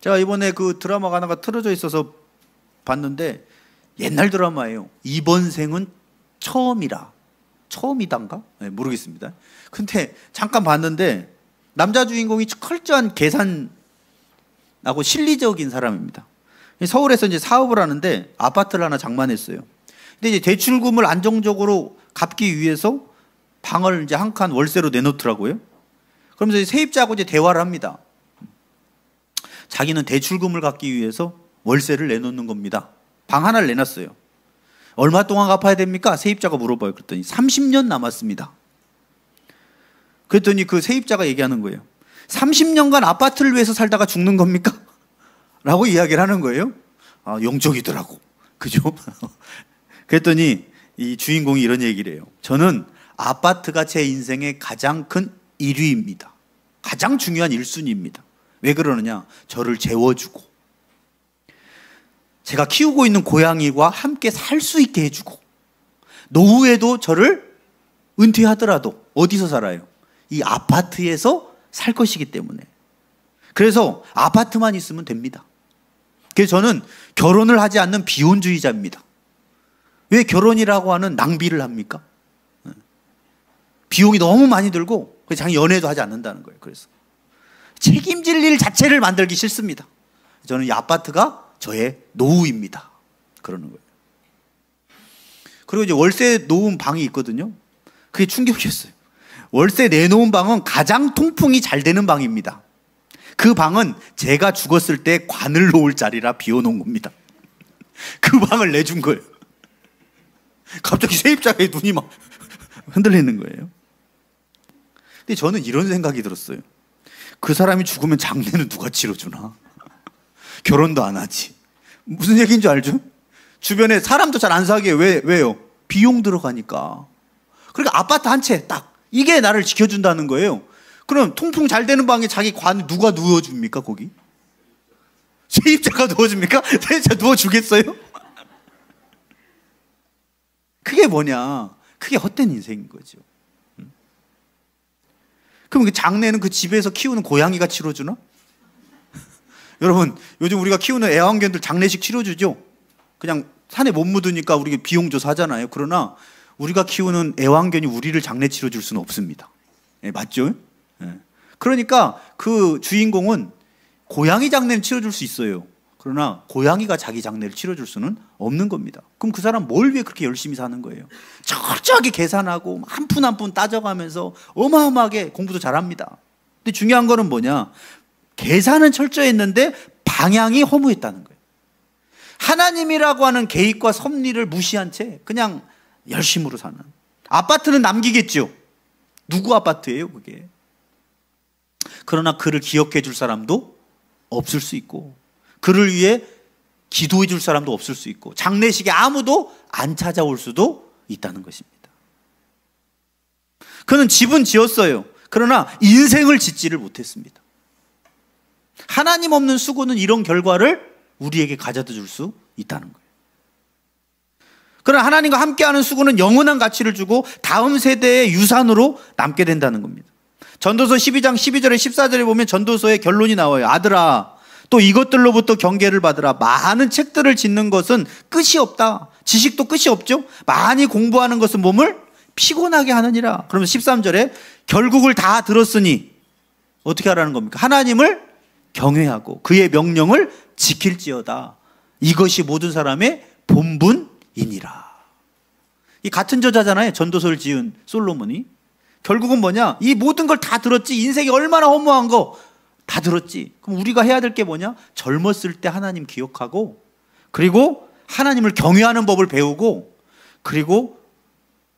제가 이번에 그 드라마가 하나가 틀어져 있어서 봤는데 옛날 드라마예요. 이번 생은 처음이단가? 네, 모르겠습니다. 근데 잠깐 봤는데 남자 주인공이 철저한 계산하고 실리적인 사람입니다. 서울에서 이제 사업을 하는데 아파트를 하나 장만했어요. 근데 이제 대출금을 안정적으로 갚기 위해서 방을 이제 한 칸 월세로 내놓더라고요. 그러면서 세입자하고 이제 대화를 합니다. 자기는 대출금을 갚기 위해서 월세를 내놓는 겁니다. 방 하나를 내놨어요. 얼마 동안 갚아야 됩니까? 세입자가 물어봐요. 그랬더니 30년 남았습니다. 그랬더니 그 세입자가 얘기하는 거예요. 30년간 아파트를 위해서 살다가 죽는 겁니까? 라고 이야기를 하는 거예요. 아, 영적이더라고. 그죠? 그랬더니 이 주인공이 이런 얘기를 해요. 저는 아파트가 제 인생의 가장 큰 1위입니다. 가장 중요한 1순위입니다. 왜 그러느냐? 저를 재워주고 제가 키우고 있는 고양이와 함께 살 수 있게 해주고 노후에도 저를 은퇴하더라도 어디서 살아요? 이 아파트에서 살 것이기 때문에. 그래서 아파트만 있으면 됩니다. 그래서 저는 결혼을 하지 않는 비혼주의자입니다. 왜 결혼이라고 하는 낭비를 합니까? 비용이 너무 많이 들고 자기 연애도 하지 않는다는 거예요. 그래서 책임질 일 자체를 만들기 싫습니다. 저는 이 아파트가 저의 노후입니다. 그러는 거예요. 그리고 이제 월세 놓은 방이 있거든요. 그게 충격이었어요. 월세 내놓은 방은 가장 통풍이 잘 되는 방입니다. 그 방은 제가 죽었을 때 관을 놓을 자리라 비워놓은 겁니다. 그 방을 내준 거예요. 갑자기 세입자의 눈이 막 흔들리는 거예요. 근데 저는 이런 생각이 들었어요. 그 사람이 죽으면 장례는 누가 치러주나? 결혼도 안 하지. 무슨 얘기인 줄 알죠? 주변에 사람도 잘 안 사게. 왜요? 비용 들어가니까. 그러니까 아파트 한 채 딱 이게 나를 지켜준다는 거예요. 그럼 통풍 잘 되는 방에 자기 관 누가 누워줍니까? 거기? 세입자가 누워줍니까? 세입자 누워주겠어요? 그게 뭐냐? 그게 헛된 인생인 거죠. 그럼 그 장례는 그 집에서 키우는 고양이가 치러주나? 여러분, 요즘 우리가 키우는 애완견들 장례식 치러주죠? 그냥 산에 못 묻으니까 우리가 비용 줘서 하잖아요. 그러나 우리가 키우는 애완견이 우리를 장례 치러줄 수는 없습니다. 예, 맞죠? 예. 그러니까 그 주인공은 고양이 장례는 치러줄 수 있어요. 그러나 고양이가 자기 장례를 치러줄 수는 없는 겁니다. 그럼 그 사람 뭘 위해 그렇게 열심히 사는 거예요? 철저하게 계산하고 한 푼 한 푼 따져가면서 어마어마하게 공부도 잘합니다. 근데 중요한 거는 뭐냐? 계산은 철저했는데 방향이 허무했다는 거예요. 하나님이라고 하는 계획과 섭리를 무시한 채 그냥 열심으로 사는. 아파트는 남기겠죠. 누구 아파트예요 그게? 그러나 그를 기억해 줄 사람도 없을 수 있고, 그를 위해 기도해 줄 사람도 없을 수 있고, 장례식에 아무도 안 찾아올 수도 있다는 것입니다. 그는 집은 지었어요. 그러나 인생을 짓지를 못했습니다. 하나님 없는 수고는 이런 결과를 우리에게 가져다 줄 수 있다는 거예요. 그러나 하나님과 함께하는 수고는 영원한 가치를 주고 다음 세대의 유산으로 남게 된다는 겁니다. 전도서 12장 12절에 14절에 보면 전도서의 결론이 나와요. 아들아, 또 이것들로부터 경계를 받으라. 많은 책들을 짓는 것은 끝이 없다. 지식도 끝이 없죠. 많이 공부하는 것은 몸을 피곤하게 하느니라. 그러면 13절에 결국을 다 들었으니 어떻게 하라는 겁니까? 하나님을 경외하고 그의 명령을 지킬지어다. 이것이 모든 사람의 본분이니라. 이 같은 저자잖아요. 전도서를 지은 솔로몬이. 결국은 뭐냐? 이 모든 걸 다 들었지. 인생이 얼마나 허무한 거 다 들었지. 그럼 우리가 해야 될 게 뭐냐? 젊었을 때 하나님 기억하고, 그리고 하나님을 경외하는 법을 배우고, 그리고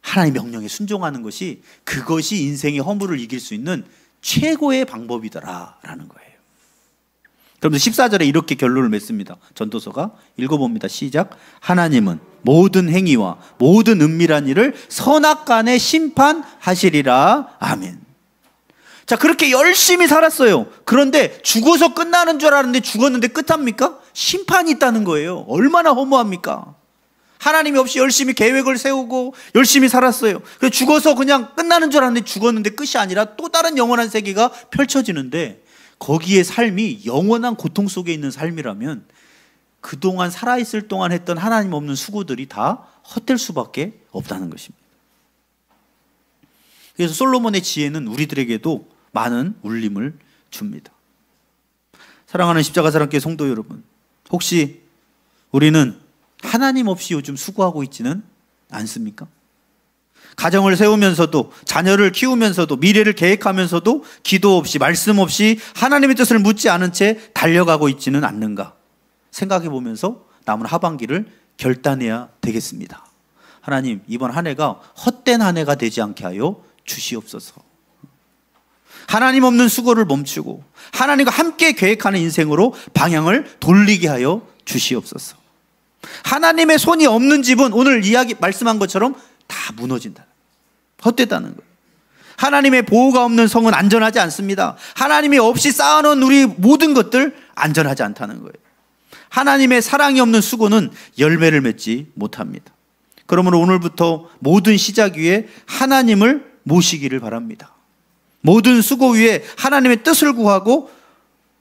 하나님의 명령에 순종하는 것이, 그것이 인생의 허물을 이길 수 있는 최고의 방법이더라라는 거예요. 그러면서 14절에 이렇게 결론을 맺습니다. 전도서가. 읽어봅니다. 시작. 하나님은 모든 행위와 모든 은밀한 일을 선악간에 심판하시리라. 아멘. 자, 그렇게 열심히 살았어요. 그런데 죽어서 끝나는 줄 알았는데 죽었는데 끝합니까? 심판이 있다는 거예요. 얼마나 허무합니까? 하나님이 없이 열심히 계획을 세우고 열심히 살았어요. 그래서 죽어서 그냥 끝나는 줄 알았는데 죽었는데 끝이 아니라 또 다른 영원한 세계가 펼쳐지는데, 거기에 삶이 영원한 고통 속에 있는 삶이라면 그동안 살아있을 동안 했던 하나님 없는 수고들이 다 헛될 수밖에 없다는 것입니다. 그래서 솔로몬의 지혜는 우리들에게도 많은 울림을 줍니다. 사랑하는 십자가사랑교회 성도 여러분, 혹시 우리는 하나님 없이 요즘 수고하고 있지는 않습니까? 가정을 세우면서도, 자녀를 키우면서도, 미래를 계획하면서도 기도 없이, 말씀 없이 하나님의 뜻을 묻지 않은 채 달려가고 있지는 않는가 생각해 보면서 남은 하반기를 결단해야 되겠습니다. 하나님, 이번 한 해가 헛된 한 해가 되지 않게 하여 주시옵소서. 하나님 없는 수고를 멈추고 하나님과 함께 계획하는 인생으로 방향을 돌리게 하여 주시옵소서. 하나님의 손이 없는 집은 오늘 이야기 말씀한 것처럼 다 무너진다. 헛되다는 거예요. 하나님의 보호가 없는 성은 안전하지 않습니다. 하나님이 없이 쌓아놓은 우리 모든 것들 안전하지 않다는 거예요. 하나님의 사랑이 없는 수고는 열매를 맺지 못합니다. 그러므로 오늘부터 모든 시작 위에 하나님을 모시기를 바랍니다. 모든 수고 위에 하나님의 뜻을 구하고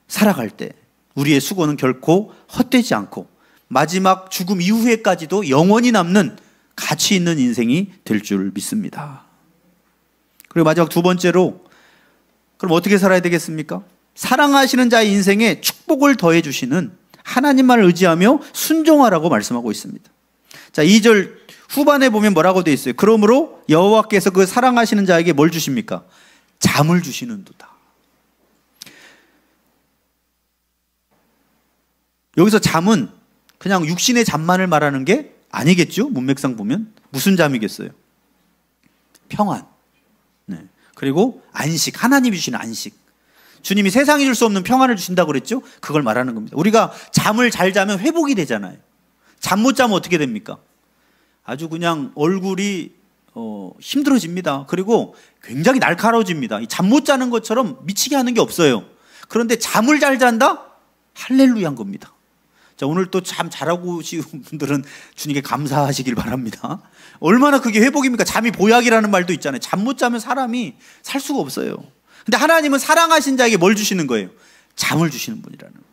살아갈 때 우리의 수고는 결코 헛되지 않고 마지막 죽음 이후에까지도 영원히 남는 가치 있는 인생이 될 줄 믿습니다. 그리고 마지막 두 번째로, 그럼 어떻게 살아야 되겠습니까? 사랑하시는 자의 인생에 축복을 더해 주시는 하나님만을 의지하며 순종하라고 말씀하고 있습니다. 자, 2절 후반에 보면 뭐라고 되어 있어요? 그러므로 여호와께서 그 사랑하시는 자에게 뭘 주십니까? 잠을 주시는도다. 여기서 잠은 그냥 육신의 잠만을 말하는 게 아니겠죠? 문맥상 보면 무슨 잠이겠어요? 평안, 네. 그리고 안식, 하나님이 주시는 안식. 주님이 세상이 줄 수 없는 평안을 주신다고 그랬죠? 그걸 말하는 겁니다. 우리가 잠을 잘 자면 회복이 되잖아요. 잠 못 자면 어떻게 됩니까? 아주 그냥 얼굴이 힘들어집니다. 그리고 굉장히 날카로워집니다. 잠 못 자는 것처럼 미치게 하는 게 없어요. 그런데 잠을 잘 잔다? 할렐루야인 겁니다. 자, 오늘 또 참 잘하고 오신 분들은 주님께 감사하시길 바랍니다. 얼마나 그게 회복입니까? 잠이 보약이라는 말도 있잖아요. 잠 못 자면 사람이 살 수가 없어요. 근데 하나님은 사랑하신 자에게 뭘 주시는 거예요? 잠을 주시는 분이라는 거예요.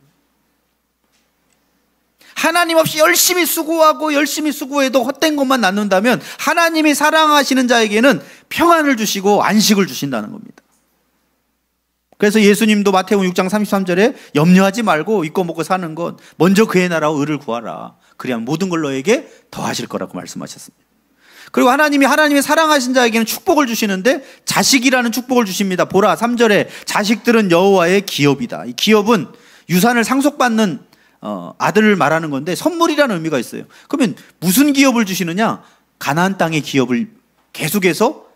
하나님 없이 열심히 수고하고 열심히 수고해도 헛된 것만 낳는다면 하나님이 사랑하시는 자에게는 평안을 주시고 안식을 주신다는 겁니다. 그래서 예수님도 마태복음 6장 33절에 염려하지 말고 있고 먹고 사는 것 먼저 그의 나라와 의를 구하라. 그리하면 모든 걸 너에게 더하실 거라고 말씀하셨습니다. 그리고 하나님이 사랑하신 자에게는 축복을 주시는데 자식이라는 축복을 주십니다. 보라 3절에 자식들은 여호와의 기업이다. 이 기업은 유산을 상속받는 아들을 말하는 건데 선물이라는 의미가 있어요. 그러면 무슨 기업을 주시느냐? 가나안 땅의 기업을 계속해서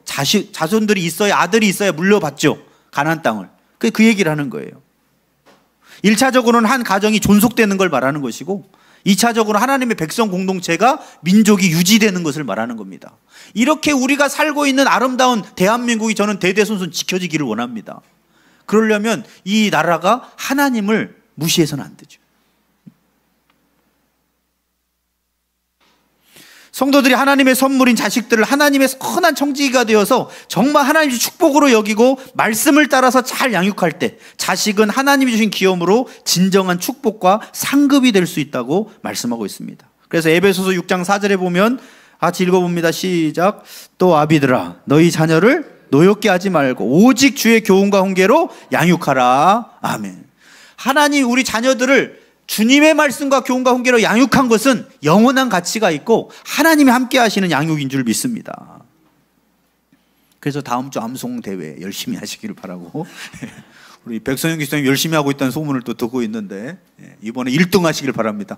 자손들이 있어야, 아들이 있어야 물려받죠. 가나안 땅을. 그 얘기를 하는 거예요. 1차적으로는 한 가정이 존속되는 걸 말하는 것이고 2차적으로 하나님의 백성 공동체가 민족이 유지되는 것을 말하는 겁니다. 이렇게 우리가 살고 있는 아름다운 대한민국이 저는 대대손손 지켜지기를 원합니다. 그러려면 이 나라가 하나님을 무시해서는 안 되죠. 성도들이 하나님의 선물인 자식들을 하나님의 선한 청지기가 되어서 정말 하나님의 축복으로 여기고 말씀을 따라서 잘 양육할 때 자식은 하나님이 주신 기업으로 진정한 축복과 상급이 될 수 있다고 말씀하고 있습니다. 그래서 에베소서 6장 4절에 보면 같이 읽어봅니다. 시작. 또 아비들아 너희 자녀를 노엽게 하지 말고 오직 주의 교훈과 훈계로 양육하라. 아멘. 하나님 우리 자녀들을 주님의 말씀과 교훈과 훈계로 양육한 것은 영원한 가치가 있고 하나님이 함께 하시는 양육인 줄 믿습니다. 그래서 다음 주 암송대회 열심히 하시기를 바라고 우리 백선영 기사님 열심히 하고 있다는 소문을 또 듣고 있는데 이번에 1등 하시길 바랍니다.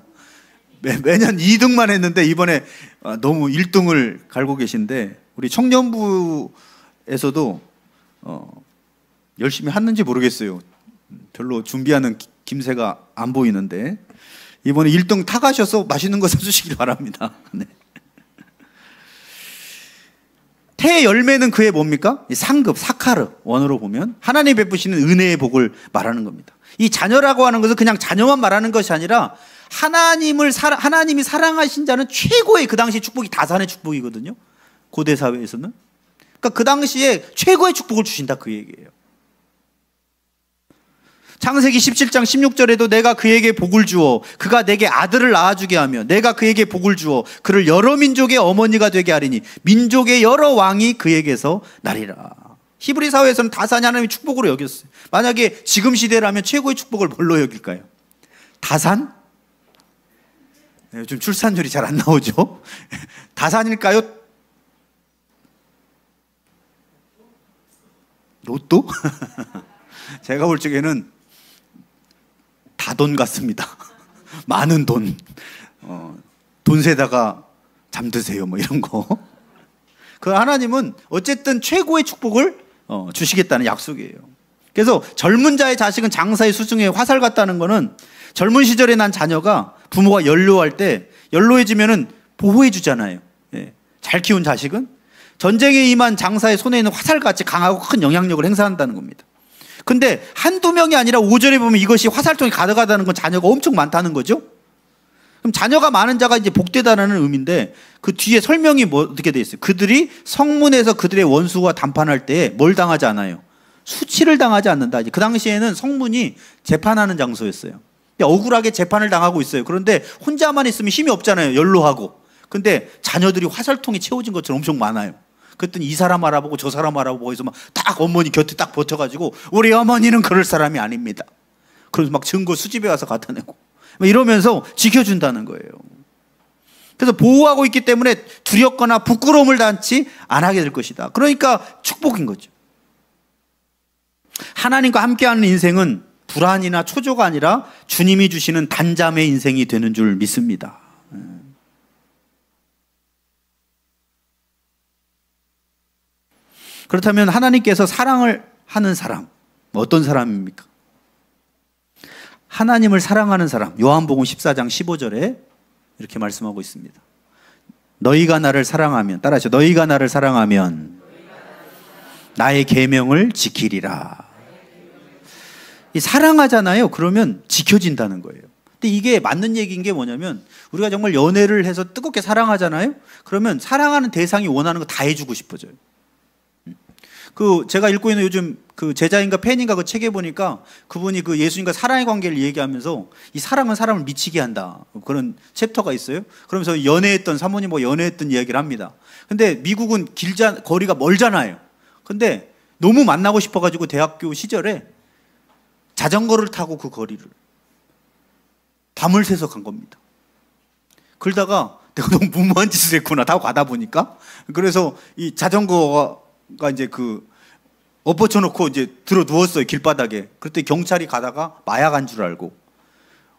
매년 2등만 했는데 이번에 너무 1등을 갈고 계신데 우리 청년부에서도 열심히 했는지 모르겠어요. 별로 준비하는 김새가 안 보이는데 이번에 1등 타가셔서 맛있는 거 사주시길 바랍니다. 네. 태 열매는 그의 뭡니까? 상급, 사카르 원어로 보면 하나님 베푸시는 은혜의 복을 말하는 겁니다. 이 자녀라고 하는 것은 그냥 자녀만 말하는 것이 아니라 하나님이 사랑하신 자는 최고의 그 당시 축복이 다산의 축복이거든요. 고대 사회에서는. 그러니까 그 당시에 최고의 축복을 주신다 그 얘기예요. 창세기 17장 16절에도 내가 그에게 복을 주어 그가 내게 아들을 낳아주게 하며 내가 그에게 복을 주어 그를 여러 민족의 어머니가 되게 하리니 민족의 여러 왕이 그에게서 나리라. 히브리 사회에서는 다산이 하나님의 축복으로 여겼어요. 만약에 지금 시대라면 최고의 축복을 뭘로 여길까요? 다산? 네, 요즘 출산율이 잘 안 나오죠. 다산일까요? 로또? 제가 볼 적에는 다돈 같습니다. 많은 돈. 돈세다가 잠드세요. 뭐 이런 거. 그 하나님은 어쨌든 최고의 축복을 주시겠다는 약속이에요. 그래서 젊은 자의 자식은 장사의 수중에 화살 같다는 거는 젊은 시절에 난 자녀가 부모가 연로할 때 연로해지면은 보호해 주잖아요. 예. 잘 키운 자식은 전쟁에 임한 장사의 손에 있는 화살같이 강하고 큰 영향력을 행사한다는 겁니다. 근데 한두 명이 아니라 5절에 보면 이것이 화살통에 가득하다는 건 자녀가 엄청 많다는 거죠. 그럼 자녀가 많은 자가 이제 복되다는 의미인데 그 뒤에 설명이 어떻게 되어 있어요? 그들이 성문에서 그들의 원수와 담판할 때 뭘 당하지 않아요? 수치를 당하지 않는다. 그 당시에는 성문이 재판하는 장소였어요. 억울하게 재판을 당하고 있어요. 그런데 혼자만 있으면 힘이 없잖아요. 연로하고. 근데 자녀들이 화살통에 채워진 것처럼 엄청 많아요. 그랬더니 이 사람 알아보고 저 사람 알아보고 해서 막 딱 어머니 곁에 딱 버텨가지고 우리 어머니는 그럴 사람이 아닙니다. 그래서 막 증거 수집해 와서 갖다 내고 이러면서 지켜준다는 거예요. 그래서 보호하고 있기 때문에 두렵거나 부끄러움을 당치 안 하게 될 것이다. 그러니까 축복인 거죠. 하나님과 함께하는 인생은 불안이나 초조가 아니라 주님이 주시는 단잠의 인생이 되는 줄 믿습니다. 그렇다면 하나님께서 사랑을 하는 사람, 어떤 사람입니까? 하나님을 사랑하는 사람, 요한복음 14장 15절에 이렇게 말씀하고 있습니다. 너희가 나를 사랑하면, 따라하시죠. 너희가 나를 사랑하면 나의 계명을 지키리라. 이 사랑하잖아요. 그러면 지켜진다는 거예요. 근데 이게 맞는 얘기인 게 뭐냐면 우리가 정말 연애를 해서 뜨겁게 사랑하잖아요. 그러면 사랑하는 대상이 원하는 거 다 해주고 싶어져요. 그 제가 읽고 있는 요즘 그 제자인가 팬인가 그 책에 보니까 그분이 그 예수님과 사랑의 관계를 얘기하면서 이 사랑은 사람을 미치게 한다 그런 챕터가 있어요. 그러면서 연애했던 사모님과 연애했던 이야기를 합니다. 근데 미국은 거리가 멀잖아요. 근데 너무 만나고 싶어가지고 대학교 시절에 자전거를 타고 그 거리를 밤을 새서 간 겁니다. 그러다가 내가 너무 무모한 짓을 했구나 타고 가다 보니까. 그래서 이 자전거가 이제 그 엎어쳐놓고 이제 들어 누웠어요 길바닥에. 그랬더니 경찰이 가다가 마약한 줄 알고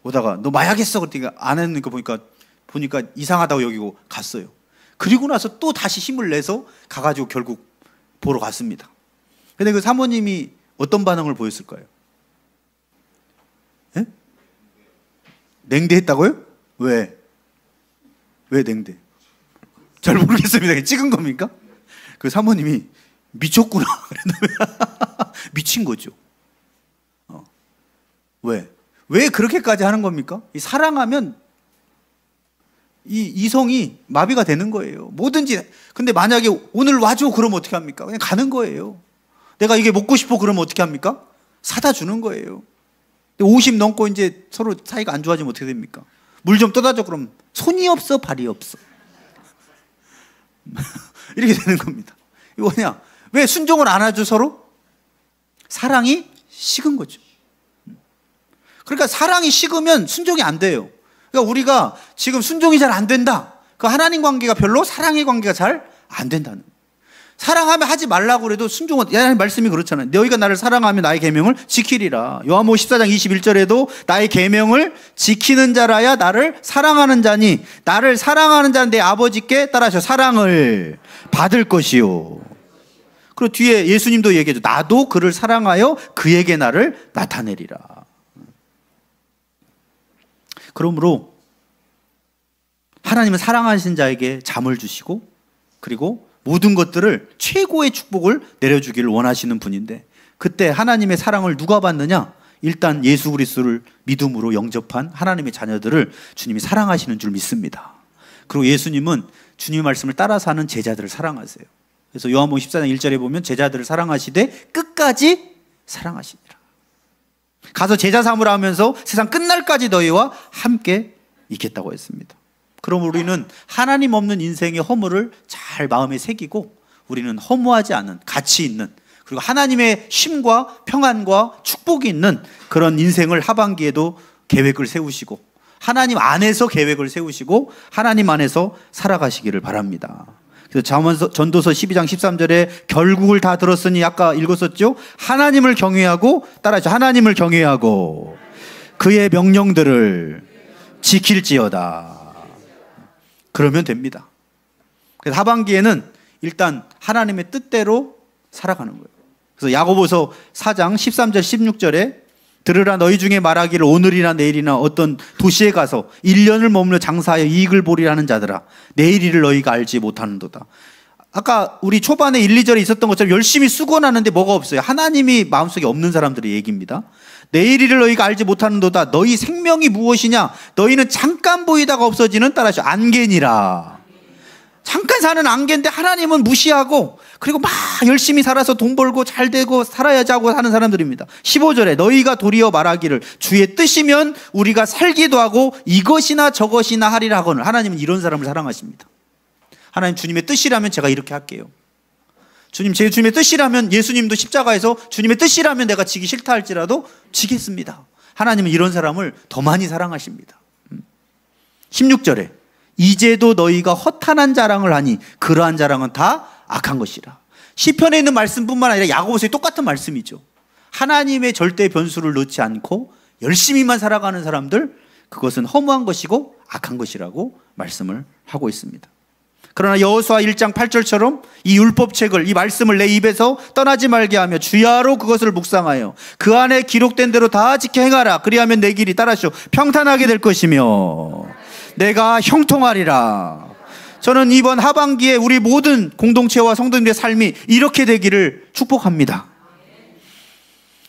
오다가 너 마약했어 그랬더니 안 했는 거 보니까 이상하다고 여기고 갔어요. 그리고 나서 또 다시 힘을 내서 가가지고 결국 보러 갔습니다. 근데 그 사모님이 어떤 반응을 보였을까요? 예? 냉대했다고요? 왜 냉대? 잘 모르겠습니다. 찍은 겁니까? 그 사모님이 미쳤구나. 미친 거죠. 왜 그렇게까지 하는 겁니까? 이 사랑하면 이 이성이 마비가 되는 거예요. 뭐든지. 근데 만약에 오늘 와줘 그러면 어떻게 합니까? 그냥 가는 거예요. 내가 이게 먹고 싶어 그러면 어떻게 합니까? 사다 주는 거예요. 50 넘고 이제 서로 사이가 안 좋아지면 어떻게 됩니까? 물 좀 떠다 줘 그럼 손이 없어 발이 없어. 이렇게 되는 겁니다. 이거 뭐냐? 왜 순종을 안 하죠 서로? 사랑이 식은 거죠. 그러니까 사랑이 식으면 순종이 안 돼요. 그러니까 우리가 지금 순종이 잘 안 된다. 그 하나님 관계가 별로 사랑의 관계가 잘 안 된다는 거예요. 사랑하면 하지 말라고 그래도 순종은, 하나님 말씀이 그렇잖아요. 너희가 나를 사랑하면 나의 계명을 지키리라. 요한복음 14장 21절에도 나의 계명을 지키는 자라야 나를 사랑하는 자니 나를 사랑하는 자는 내 아버지께 따라서 사랑을 받을 것이요. 그리고 뒤에 예수님도 얘기해줘. 나도 그를 사랑하여 그에게 나를 나타내리라. 그러므로 하나님은 사랑하신 자에게 잠을 주시고 그리고 모든 것들을 최고의 축복을 내려주기를 원하시는 분인데 그때 하나님의 사랑을 누가 받느냐? 일단 예수 그리스도를 믿음으로 영접한 하나님의 자녀들을 주님이 사랑하시는 줄 믿습니다. 그리고 예수님은 주님의 말씀을 따라 사는 제자들을 사랑하세요. 그래서 요한복음 14장 1절에 보면 제자들을 사랑하시되 끝까지 사랑하시니라. 가서 제자 삼으라 하면서 세상 끝날까지 너희와 함께 있겠다고 했습니다. 그럼 우리는 하나님 없는 인생의 허물을 잘 마음에 새기고 우리는 허무하지 않은 가치 있는 그리고 하나님의 쉼과 평안과 축복이 있는 그런 인생을 하반기에도 계획을 세우시고 하나님 안에서 계획을 세우시고 하나님 안에서 살아가시기를 바랍니다. 그래서 전도서 12장 13절에 결국을 다 들었으니 아까 읽었었죠? 하나님을 경외하고 따라하죠. 하나님을 경외하고 그의 명령들을 지킬지어다. 그러면 됩니다. 그래서 하반기에는 일단 하나님의 뜻대로 살아가는 거예요. 그래서 야고보서 4장 13절 16절에 들으라 너희 중에 말하기를 오늘이나 내일이나 어떤 도시에 가서 1년을 머물러 장사하여 이익을 보리라는 자들아 내일 일을 너희가 알지 못하는도다. 아까 우리 초반에 1, 2절에 있었던 것처럼 열심히 수고하는데 뭐가 없어요. 하나님이 마음속에 없는 사람들의 얘기입니다. 내일 일을 너희가 알지 못하는도다. 너희 생명이 무엇이냐? 너희는 잠깐 보이다가 없어지는 따라서 안개니라. 잠깐 사는 안개인데 하나님은 무시하고 그리고 막 열심히 살아서 돈 벌고 잘 되고 살아야지 하고 하는 사람들입니다. 15절에 너희가 도리어 말하기를 주의 뜻이면 우리가 살기도 하고 이것이나 저것이나 하리라 하거늘. 하나님은 이런 사람을 사랑하십니다. 하나님 주님의 뜻이라면 제가 이렇게 할게요. 제 주님의 뜻이라면 예수님도 십자가에서 주님의 뜻이라면 내가 지기 싫다 할지라도 지겠습니다. 하나님은 이런 사람을 더 많이 사랑하십니다. 16절에 이제도 너희가 허탄한 자랑을 하니 그러한 자랑은 다 악한 것이라. 시편에 있는 말씀뿐만 아니라 야고보서의 똑같은 말씀이죠. 하나님의 절대 변수를 넣지 않고 열심히만 살아가는 사람들 그것은 허무한 것이고 악한 것이라고 말씀을 하고 있습니다. 그러나 여호수아 1장 8절처럼 이 율법책을 이 말씀을 내 입에서 떠나지 말게 하며 주야로 그것을 묵상하여 그 안에 기록된 대로 다 지켜 행하라. 그리하면 내 길이 따라서 평탄하게 될 것이며 내가 형통하리라. 저는 이번 하반기에 우리 모든 공동체와 성도님들의 삶이 이렇게 되기를 축복합니다.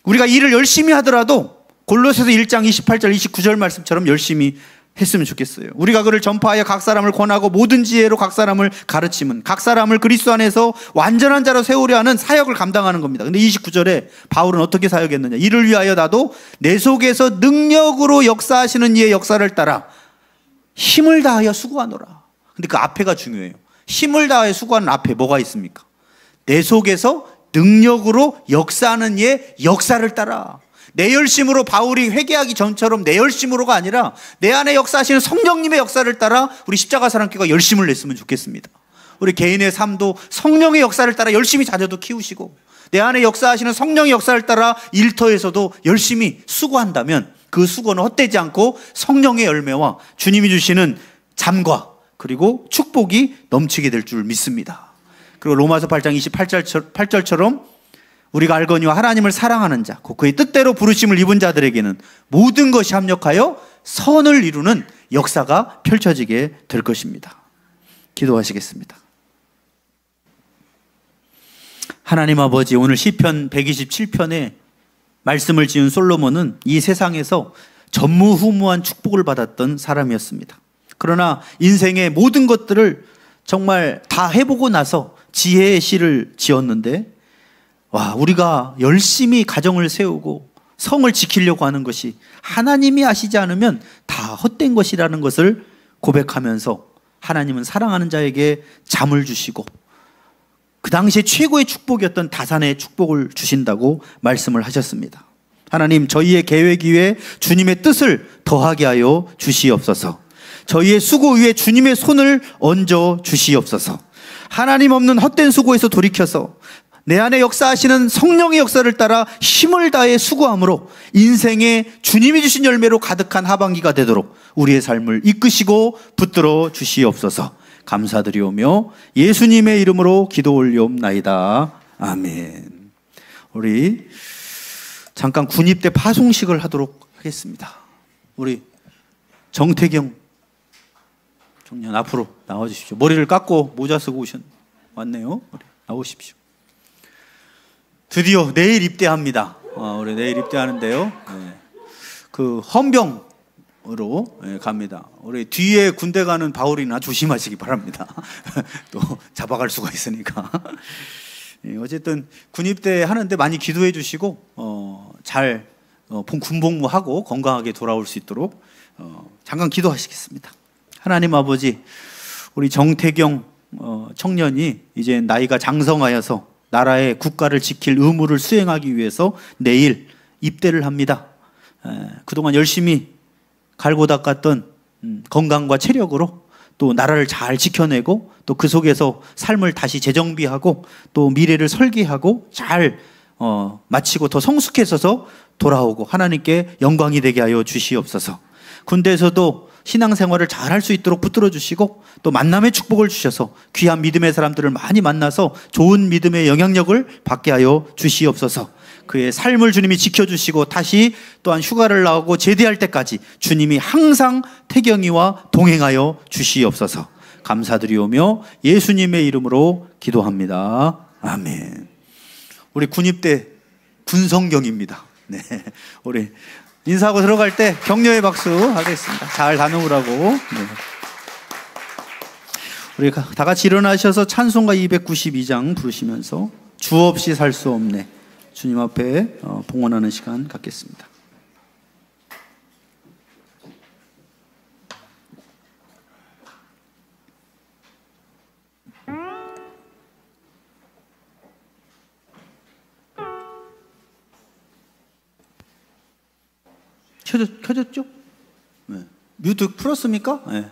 우리가 일을 열심히 하더라도 골로새서 1장 28절 29절 말씀처럼 열심히 했으면 좋겠어요. 우리가 그를 전파하여 각 사람을 권하고 모든 지혜로 각 사람을 가르침은 각 사람을 그리스도 안에서 완전한 자로 세우려 하는 사역을 감당하는 겁니다. 근데 29절에 바울은 어떻게 사역했느냐? 이를 위하여 나도 내 속에서 능력으로 역사하시는 이의 역사를 따라 힘을 다하여 수고하노라. 근데 그 앞에가 중요해요. 힘을 다하여 수고하는 앞에 뭐가 있습니까? 내 속에서 능력으로 역사하는 이의 역사를 따라. 내 열심으로, 바울이 회개하기 전처럼 내 열심으로가 아니라 내 안에 역사하시는 성령님의 역사를 따라 우리 십자가 사랑교회가 열심을 냈으면 좋겠습니다. 우리 개인의 삶도 성령의 역사를 따라 열심히 자녀도 키우시고 내 안에 역사하시는 성령의 역사를 따라 일터에서도 열심히 수고한다면 그 수고는 헛되지 않고 성령의 열매와 주님이 주시는 잠과 그리고 축복이 넘치게 될 줄 믿습니다. 그리고 로마서 8장 28절처럼 우리가 알거니와 하나님을 사랑하는 자, 그의 뜻대로 부르심을 입은 자들에게는 모든 것이 합력하여 선을 이루는 역사가 펼쳐지게 될 것입니다. 기도하시겠습니다. 하나님 아버지, 오늘 시편 127편에 말씀을 지은 솔로몬은 이 세상에서 전무후무한 축복을 받았던 사람이었습니다. 그러나 인생의 모든 것들을 정말 다 해보고 나서 지혜의 시를 지었는데, 우리가 열심히 가정을 세우고 성을 지키려고 하는 것이 하나님이 하시지 않으면 다 헛된 것이라는 것을 고백하면서 하나님은 사랑하는 자에게 잠을 주시고 그 당시에 최고의 축복이었던 다산의 축복을 주신다고 말씀을 하셨습니다. 하나님, 저희의 계획 위에 주님의 뜻을 더하게 하여 주시옵소서. 저희의 수고 위에 주님의 손을 얹어 주시옵소서. 하나님 없는 헛된 수고에서 돌이켜서 내 안에 역사하시는 성령의 역사를 따라 힘을 다해 수고함으로 인생에 주님이 주신 열매로 가득한 하반기가 되도록 우리의 삶을 이끄시고 붙들어 주시옵소서. 감사드리오며 예수님의 이름으로 기도 올리옵나이다. 아멘. 우리 잠깐 군입대 파송식을 하도록 하겠습니다. 우리 정태경 청년 앞으로 나와주십시오. 머리를 깎고 모자 쓰고 왔네요. 나오십시오. 드디어 내일 입대합니다. 우리 내일 입대하는데요. 네. 그 헌병으로 갑니다. 우리 뒤에 군대 가는 바울이나 조심하시기 바랍니다. 또 잡아갈 수가 있으니까. 어쨌든 군입대 하는데 많이 기도해 주시고 잘 군복무하고 건강하게 돌아올 수 있도록 잠깐 기도하시겠습니다. 하나님 아버지, 우리 정태경 청년이 이제 나이가 장성하여서 나라의 국가를 지킬 의무를 수행하기 위해서 내일 입대를 합니다. 그동안 열심히 갈고 닦았던 건강과 체력으로 또 나라를 잘 지켜내고 또 그 속에서 삶을 다시 재정비하고 또 미래를 설계하고 잘 마치고 더 성숙해져서 돌아오고 하나님께 영광이 되게 하여 주시옵소서. 군대에서도 신앙생활을 잘 할 수 있도록 붙들어 주시고 또 만남의 축복을 주셔서 귀한 믿음의 사람들을 많이 만나서 좋은 믿음의 영향력을 받게 하여 주시옵소서. 그의 삶을 주님이 지켜주시고 다시 또한 휴가를 나오고 제대할 때까지 주님이 항상 태경이와 동행하여 주시옵소서. 감사드리오며 예수님의 이름으로 기도합니다. 아멘. 우리 군입대 군성경입니다. 네, 우리 인사하고 들어갈 때 격려의 박수 하겠습니다. 잘 다녀오라고. 네. 우리 다 같이 일어나셔서 찬송가 292장 부르시면서 주 없이 살 수 없네, 주님 앞에 봉헌하는 시간 갖겠습니다. 켜졌죠? 네. 뮤트 풀었습니까? 네.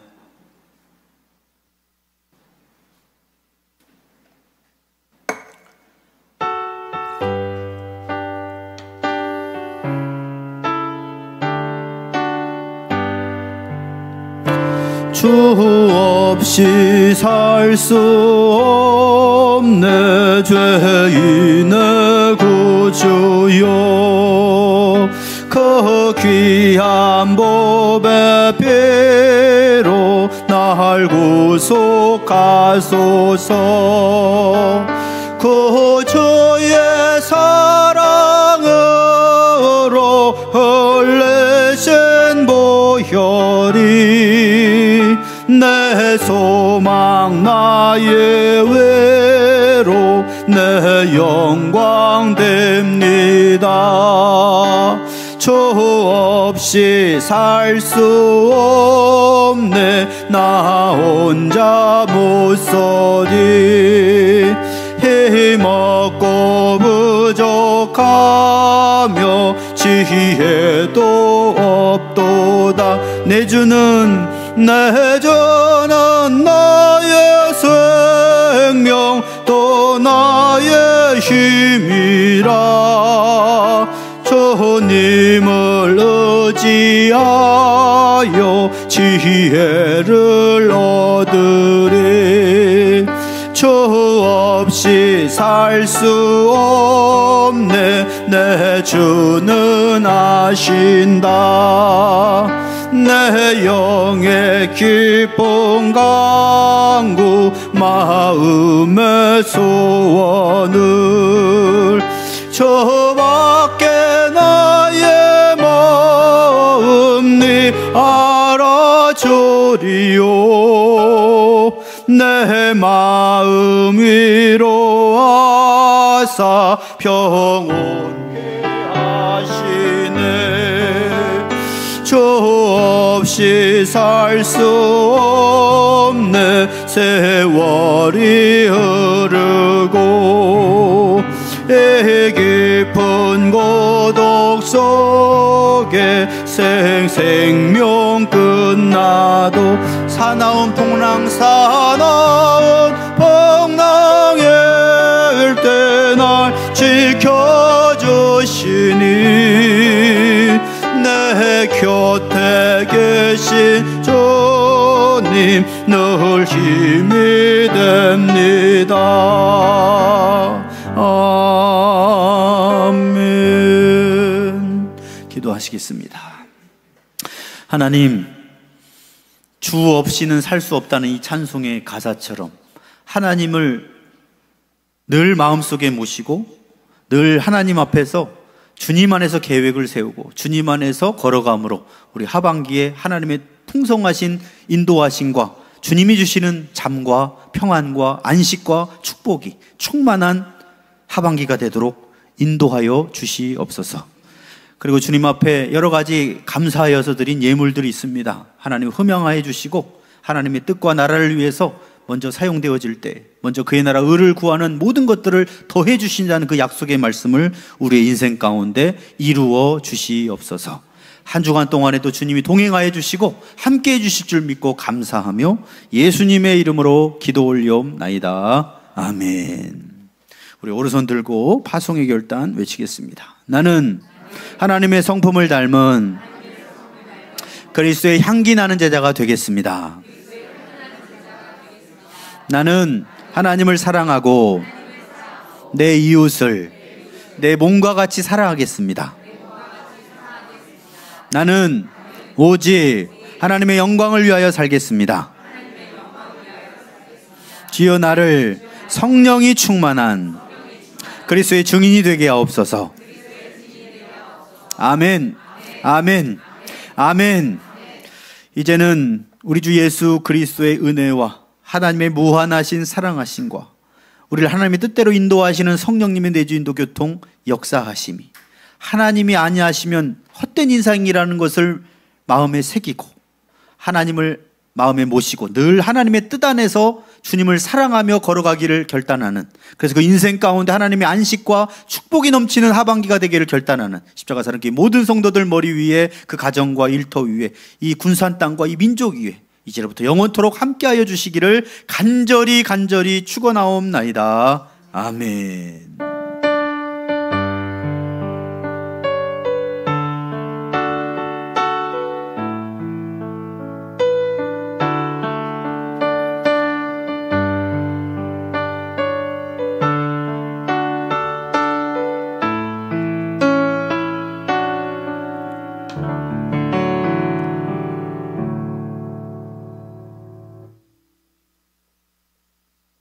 주 없이 살 수 없네, 죄인의 구주여. 그 귀한 보배 피로 날 구속하소서. 그 주의 사랑으로 내 소망 나의 외로 내 영광 됩니다. 주 없이 살 수 없네 나 혼자 못 서리. 힘없고 부족하며 지혜도 없도다. 내 주는 나의 생명 또 나의 힘이라. 주님을 의지하여 지혜를 얻으리. 주 없이 살 수 없네 내 주는 아신다. 내 영의 기쁨 강구 마음의 소원을 저밖에 나의 마음 네 알아주리오. 내 마음 위로하사 평온케 하시네. 주 없이 살 수 없네 세월이 흐르고 깊은 고독 속에 생명 끝나도 사나운 풍랑일 때 날 지켜주시니 내 곁에 계신 주님 늘 힘이 됩니다. 아멘. 기도하시겠습니다. 하나님, 주 없이는 살 수 없다는 이 찬송의 가사처럼 하나님을 늘 마음속에 모시고 늘 하나님 앞에서 주님 안에서 계획을 세우고 주님 안에서 걸어감으로 우리 하반기에 하나님의 풍성하신 인도하심과 주님이 주시는 잠과 평안과 안식과 축복이 충만한 하반기가 되도록 인도하여 주시옵소서. 그리고 주님 앞에 여러 가지 감사하여서 드린 예물들이 있습니다. 하나님 흠양하여 주시고 하나님의 뜻과 나라를 위해서 먼저 사용되어질 때 먼저 그의 나라 의를 구하는 모든 것들을 더해 주신다는 그 약속의 말씀을 우리의 인생 가운데 이루어 주시옵소서. 한 주간 동안에도 주님이 동행하여 주시고 함께 해 주실 줄 믿고 감사하며 예수님의 이름으로 기도 올려옵나이다. 아멘. 우리 오른손 들고 파송의 결단 외치겠습니다. 나는 하나님의 성품을 닮은 그리스도의 향기 나는 제자가 되겠습니다. 나는 하나님을 사랑하고 내 이웃을 내 몸과 같이 사랑하겠습니다. 나는 오직 하나님의 영광을 위하여 살겠습니다. 주여 나를 성령이 충만한 그리스도의 증인이 되게 하옵소서. 아멘, 아멘, 아멘. 이제는 우리 주 예수 그리스도의 은혜와 하나님의 무한하신 사랑하심과 우리를 하나님의 뜻대로 인도하시는 성령님의 내주인도 교통 역사하심이 하나님이 아니하시면 헛된 인생이라는 것을 마음에 새기고 하나님을 마음에 모시고 늘 하나님의 뜻 안에서 주님을 사랑하며 걸어가기를 결단하는, 그래서 그 인생 가운데 하나님의 안식과 축복이 넘치는 하반기가 되기를 결단하는 십자가 사랑교회 모든 성도들 머리 위에 그 가정과 일터 위에 이 군산 땅과 이 민족 위에 이제부터 영원토록 함께하여 주시기를 간절히 축원하옵나이다. 아멘.